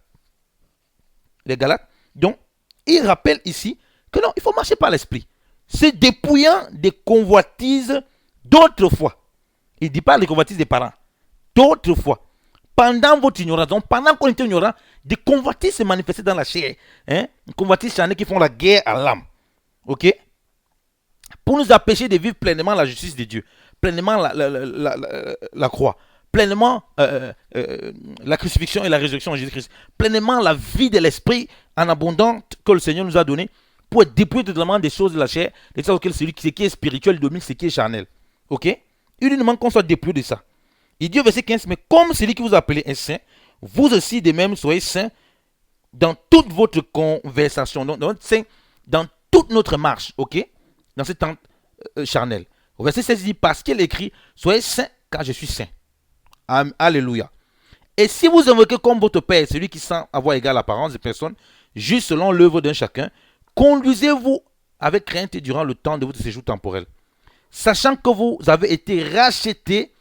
Les Galates. Donc, il rappelle ici que non, il faut marcher par l'esprit. C'est dépouillant des convoitises d'autrefois. Il ne dit pas les convoitises des parents. D'autrefois. Pendant votre ignorance, donc pendant qu'on était ignorant, des convoitises se manifestaient dans la chair. Des convoitises charnelles qui font la guerre à l'âme. Ok? Pour nous empêcher de vivre pleinement la justice de Dieu. Pleinement la croix. Pleinement la crucifixion et la résurrection de Jésus-Christ, pleinement la vie de l'esprit en abondance que le Seigneur nous a donné pour être dépouillé totalement des choses de la chair, de sorte que celui qui est spirituel domine ce qui est charnel. Ok? Il nous demande qu'on soit dépouillé de ça. Il dit au verset 15, mais comme celui qui vous a appelé est saint, vous aussi de même soyez saints dans toute votre conversation, dans toute notre marche, ok? Dans ce temps charnel. Au verset 16, il dit, parce qu'il écrit, soyez saints car je suis saint. Alléluia. Et si vous invoquez comme votre Père, celui qui semble avoir égal apparence de personne, juste selon l'œuvre d'un chacun, conduisez-vous avec crainte durant le temps de votre séjour temporel, sachant que vous avez été rachetés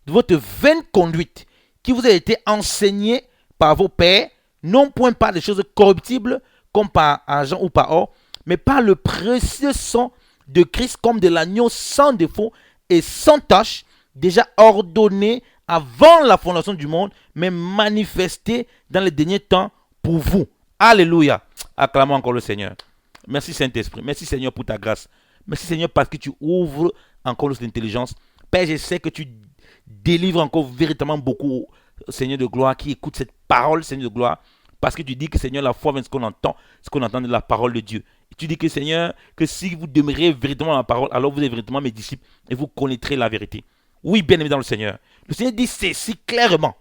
de votre vaine conduite, qui vous a été enseignée par vos pères, non point par des choses corruptibles, comme par argent ou par or, mais par le précieux sang de Christ, comme de l'agneau sans défaut et sans tache, déjà ordonné avant la fondation du monde, mais manifesté dans les derniers temps pour vous. Alléluia. Acclamons encore le Seigneur. Merci Saint-Esprit. Merci Seigneur pour ta grâce. Merci Seigneur parce que tu ouvres encore notre intelligence. Père, je sais que tu délivres encore véritablement beaucoup, Seigneur de gloire, qui écoute cette parole, Seigneur de gloire, parce que tu dis que Seigneur, la foi vient de ce qu'on entend de la parole de Dieu. Et tu dis que Seigneur, que si vous demeurez véritablement dans la parole, alors vous êtes véritablement mes disciples et vous connaîtrez la vérité. Oui, bien aimé dans le Seigneur. Le Seigneur dit ceci clairement.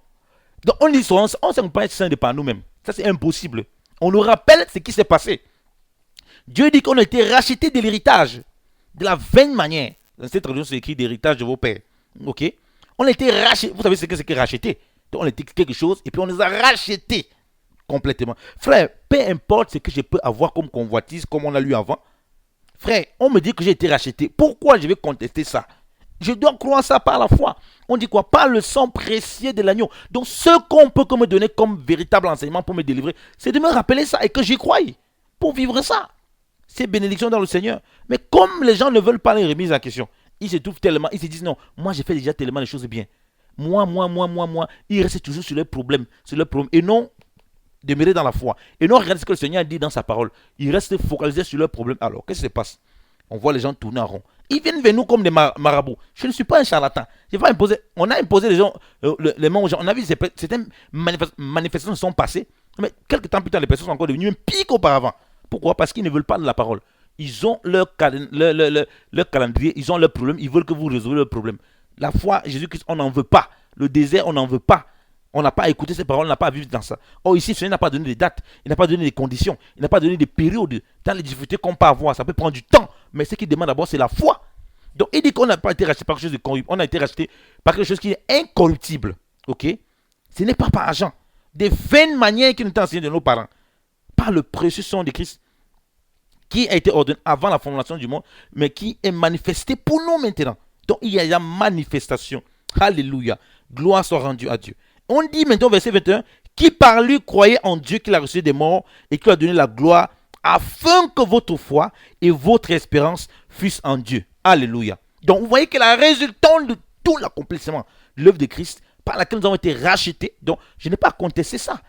Donc on dit on ne peut pas être saint de par nous-mêmes. Ça c'est impossible. On nous rappelle ce qui s'est passé. Dieu dit qu'on a été racheté de l'héritage, de la vaine manière. Dans cette traduction, c'est écrit d'héritage de vos pères. Ok? On a été racheté. Vous savez ce que c'est que racheter? Donc on a été quelque chose et puis on nous a rachetés complètement. Frère, peu importe ce que je peux avoir comme convoitise, comme on a lu avant. Frère, on me dit que j'ai été racheté. Pourquoi je vais contester ça? Je dois croire ça par la foi. On dit quoi? Par le sang précieux de l'agneau. Donc ce qu'on peut me donner comme véritable enseignement pour me délivrer, c'est de me rappeler ça et que j'y croie pour vivre ça. C'est bénédiction dans le Seigneur. Mais comme les gens ne veulent pas les remises en question, ils se trouvent tellement, ils se disent non, moi j'ai fait déjà tellement de choses bien. Moi. Ils restent toujours sur leurs problèmes, et non demeurer dans la foi. Et non regarder ce que le Seigneur dit dans sa parole. Ils restent focalisés sur leurs problèmes. Alors, qu'est-ce qui se passe? On voit les gens tourner en rond. Ils viennent vers nous comme des marabouts. Je ne suis pas un charlatan. On a imposé les gens, les mains aux gens. On a vu certaines manifestations se sont passées. Mais quelques temps plus tard, les personnes sont encore devenues même pires qu'auparavant. Pourquoi? Parce qu'ils ne veulent pas de la parole. Ils ont leur calendrier, ils ont leurs problèmes, ils veulent que vous résolviez leurs problèmes. La foi, Jésus-Christ, on n'en veut pas. Le désert, on n'en veut pas. On n'a pas écouté ces paroles, on n'a pas vécu dans ça. Or ici, le Seigneur n'a pas donné des dates, il n'a pas donné des conditions, il n'a pas donné des périodes. Dans les difficultés qu'on peut avoir, ça peut prendre du temps. Mais ce qu'il demande d'abord, c'est la foi. Donc il dit qu'on n'a pas été racheté par quelque chose de corruptible, on a été racheté par quelque chose qui est incorruptible. Ok? Ce n'est pas par argent. Des vaines manières qui nous ont enseigné de nos parents. Par le précieux sang de Christ, qui a été ordonné avant la fondation du monde, mais qui est manifesté pour nous maintenant. Donc il y a la manifestation. Alléluia. Gloire soit rendue à Dieu. On dit maintenant, verset 21, qui par lui croyait en Dieu qu'il a reçu des morts et qui lui a donné la gloire, afin que votre foi et votre espérance fussent en Dieu. Alléluia. Donc vous voyez que la résultante de tout l'accomplissement de l'œuvre de Christ, par laquelle nous avons été rachetés, donc je n'ai pas contesté ça.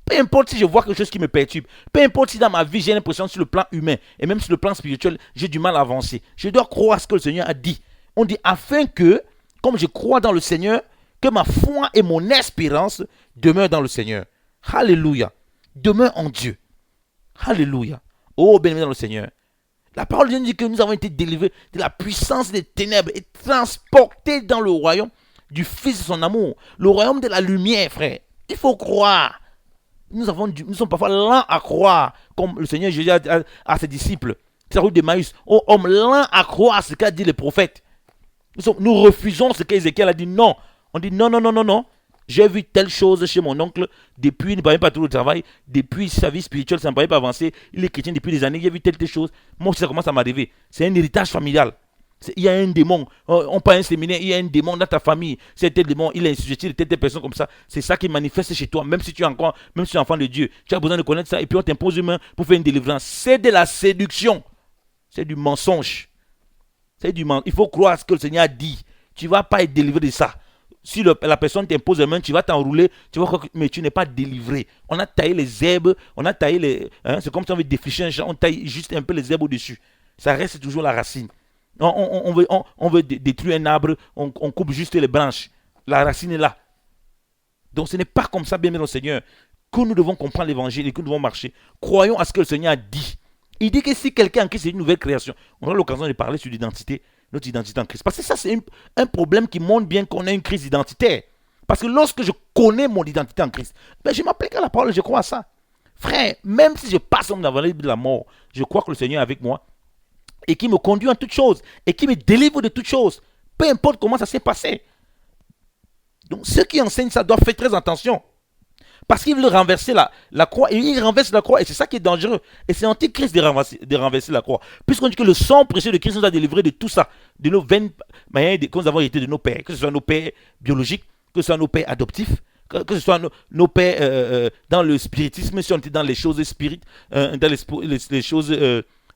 Peu importe si je vois quelque chose qui me perturbe, peu importe si dans ma vie j'ai l'impression sur le plan humain et même sur le plan spirituel, j'ai du mal à avancer. Je dois croire ce que le Seigneur a dit. On dit afin que, comme je crois dans le Seigneur, que ma foi et mon espérance demeurent dans le Seigneur. Alléluia. Demeure en Dieu. Alléluia. Oh, béni dans le Seigneur. La parole de Dieu dit que nous avons été délivrés de la puissance des ténèbres et transportés dans le royaume du Fils de son amour. Le royaume de la lumière, frère. Il faut croire. Nous sommes parfois lents à croire, comme le Seigneur Jésus a dit à ses disciples. C'est la route d'Emmaüs. Oh, homme lent à croire ce qu'a dit le prophète. Nous refusons ce qu'Ézéchiel a dit. Non. On dit non. J'ai vu telle chose chez mon oncle depuis, il ne parlait pas tout le travail, depuis sa vie spirituelle, ça ne parlait pas avancer. Il est chrétien depuis des années, j'ai vu telle chose. Moi aussi, ça commence à m'arriver. C'est un héritage familial. Il y a un démon. On parle un séminaire, il y a un démon dans ta famille. C'est tel démon, il est insujeté de telle personne comme ça. C'est ça qui manifeste chez toi, même si tu es enfant de Dieu. Tu as besoin de connaître ça et puis on t'impose une main pour faire une délivrance. C'est de la séduction. C'est du mensonge. Il faut croire ce que le Seigneur a dit. Tu ne vas pas être délivré de ça. Si la personne t'impose la main, tu vas t'enrouler, mais tu n'es pas délivré. On a taillé les herbes, c'est comme si on veut défricher un champ, on taille juste un peu les herbes au-dessus. Ça reste toujours la racine. On veut détruire un arbre, on coupe juste les branches. La racine est là. Donc ce n'est pas comme ça, bien aimé dans le Seigneur, que nous devons comprendre l'évangile et que nous devons marcher. Croyons à ce que le Seigneur a dit. Il dit que si quelqu'un en Christ est une nouvelle création, on aura l'occasion de parler sur l'identité, notre identité en Christ. Parce que ça, c'est un problème qui montre bien qu'on a une crise identitaire. Parce que lorsque je connais mon identité en Christ, je m'applique à la parole, je crois à ça. Frère, même si je passe dans la vallée de la mort, je crois que le Seigneur est avec moi et qui me conduit en toutes choses et qui me délivre de toutes choses. Peu importe comment ça s'est passé. Donc ceux qui enseignent ça doivent faire très attention. Parce qu'il veut renverser la croix. Et il renverse la croix. Et c'est ça qui est dangereux. Et c'est antichrist de renverser la croix. Puisqu'on dit que le sang précieux de Christ nous a délivrés de tout ça. De nos vaines manières que nous avons été de nos pères. Que ce soit nos pères biologiques, que ce soit nos pères adoptifs, que ce soit nos pères dans le spiritisme, si on était dans les choses spirites, dans les choses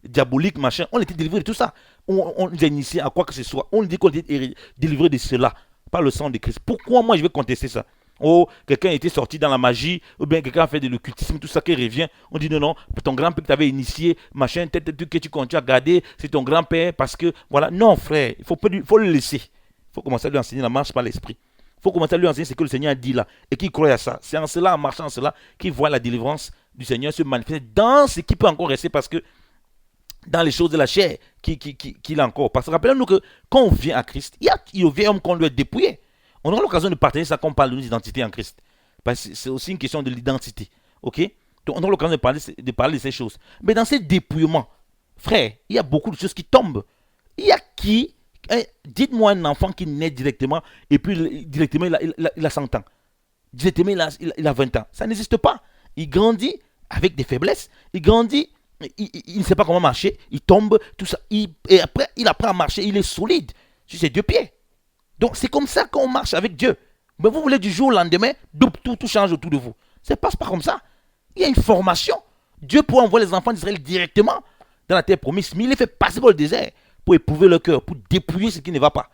diaboliques, machin. On était délivrés de tout ça. On nous a initiés à quoi que ce soit. On dit qu'on était délivrés de cela par le sang de Christ. Pourquoi moi je vais contester ça? Oh, quelqu'un était sorti dans la magie, ou bien quelqu'un a fait de l'occultisme, tout ça qui revient. On dit non, non, ton grand-père que tu avais initié, machin, peut-être que tu continues à garder, c'est ton grand-père, parce que, voilà. Non, frère, il faut le laisser. Il faut commencer à lui enseigner la marche par l'esprit. Il faut commencer à lui enseigner ce que le Seigneur a dit là, et qu'il croit à ça. C'est en cela, en marchant en cela, qu'il voit la délivrance du Seigneur se manifester dans ce qui peut encore rester, parce que dans les choses de la chair qu'il a encore. Parce que rappelez-nous que quand on vient à Christ, il y a le vieil homme qu'on doit dépouiller. On aura l'occasion de partager ça quand on parle de nos identités en Christ. Parce que c'est aussi une question de l'identité. Ok? Donc on aura l'occasion de parler de ces choses. Mais dans ces dépouillements, frère, il y a beaucoup de choses qui tombent. Il y a qui, dites-moi un enfant qui naît directement et puis directement il a 100 ans. Directement il a 20 ans. Ça n'existe pas. Il grandit avec des faiblesses. Il grandit, il ne sait pas comment marcher. Il tombe, tout ça. Et après, il apprend à marcher. Il est solide sur ses deux pieds. Donc c'est comme ça qu'on marche avec Dieu. Mais vous voulez du jour au lendemain, tout change autour de vous. Ça ne passe pas comme ça. Il y a une formation. Dieu peut envoyer les enfants d'Israël directement dans la terre promise, mais il les fait passer par le désert pour éprouver leur cœur, pour dépouiller ce qui ne va pas.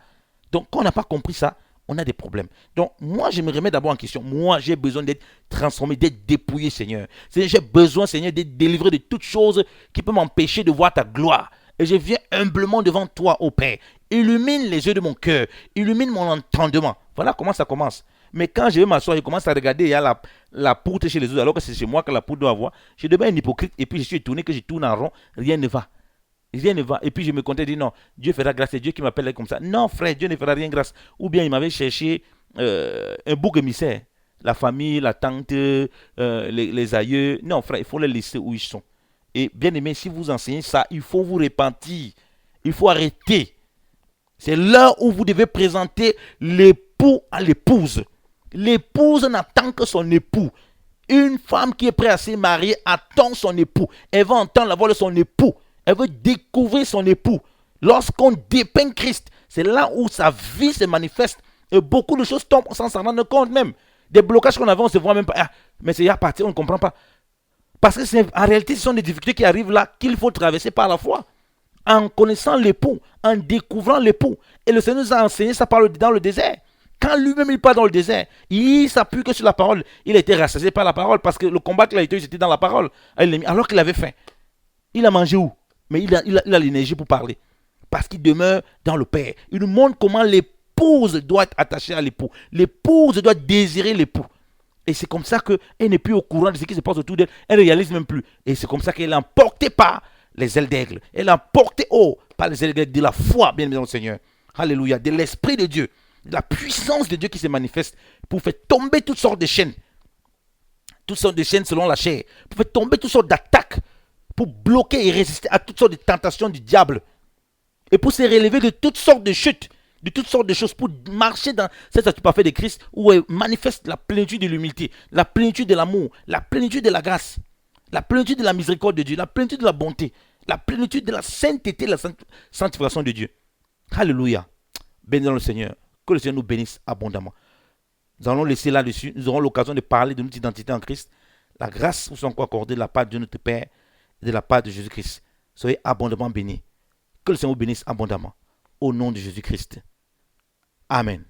Donc quand on n'a pas compris ça, on a des problèmes. Donc moi, je me remets d'abord en question. Moi, j'ai besoin d'être transformé, d'être dépouillé, Seigneur. J'ai besoin, Seigneur, d'être délivré de toutes choses qui peuvent m'empêcher de voir ta gloire. Et je viens humblement devant toi, ô Père. Illumine les yeux de mon cœur. Illumine mon entendement. Voilà comment ça commence. Mais quand je vais m'asseoir, je commence à regarder, il y a la poutre chez les autres, alors que c'est chez moi que la poutre doit avoir. Je deviens un hypocrite et puis je suis étonné que je tourne en rond. Rien ne va. Rien ne va. Et puis je me comptais dire non, Dieu fera grâce. C'est Dieu qui m'appelle comme ça. Non, frère, Dieu ne fera rien grâce. Ou bien il m'avait cherché un bouc émissaire. La famille, la tante, les aïeux. Non, frère, il faut les laisser où ils sont. Et bien aimé, si vous enseignez ça, il faut vous repentir. Il faut arrêter. C'est l'heure où vous devez présenter l'époux à l'épouse. L'épouse n'attend que son époux. Une femme qui est prête à se marier attend son époux. Elle va entendre la voix de son époux. Elle veut découvrir son époux. Lorsqu'on dépeint Christ, c'est là où sa vie se manifeste. Et beaucoup de choses tombent sans s'en rendre compte même. Des blocages qu'on avait, on ne se voit même pas. Ah, mais c'est à partir, on ne comprend pas. Parce que en réalité, ce sont des difficultés qui arrivent là qu'il faut traverser par la foi. En connaissant l'époux, en découvrant l'époux. Et le Seigneur nous a enseigné ça dans le désert. Quand lui-même il part dans le désert, il s'appuie que sur la parole. Il a été rassasié par la parole parce que le combat qu'il a été, c'était dans la parole. Alors qu'il avait faim. Il a mangé où? Mais il a l'énergie pour parler. Parce qu'il demeure dans le Père. Il nous montre comment l'épouse doit être attachée à l'époux. L'épouse doit désirer l'époux. Et c'est comme ça qu'elle n'est plus au courant de ce qui se passe autour d'elle. Elle ne réalise même plus. Et c'est comme ça qu'elle est emportée par les ailes d'aigle. Elle est emportée par les ailes d'aigle de la foi, bien aimé Seigneur. Alléluia. De l'Esprit de Dieu. De la puissance de Dieu qui se manifeste pour faire tomber toutes sortes de chaînes. Toutes sortes de chaînes selon la chair. Pour faire tomber toutes sortes d'attaques. Pour bloquer et résister à toutes sortes de tentations du diable. Et pour se relever de toutes sortes de chutes. De toutes sortes de choses pour marcher dans cette statue parfaite de Christ où elle manifeste la plénitude de l'humilité, la plénitude de l'amour, la plénitude de la grâce, la plénitude de la miséricorde de Dieu, la plénitude de la bonté, la plénitude de la sainteté, de la sanctification de Dieu. Alléluia. Bénissons le Seigneur. Que le Seigneur nous bénisse abondamment. Nous allons laisser là-dessus. Nous aurons l'occasion de parler de notre identité en Christ. La grâce vous soit encore accordée de la part de notre Père et de la part de Jésus-Christ. Soyez abondamment bénis. Que le Seigneur vous bénisse abondamment. Au nom de Jésus-Christ. Amen.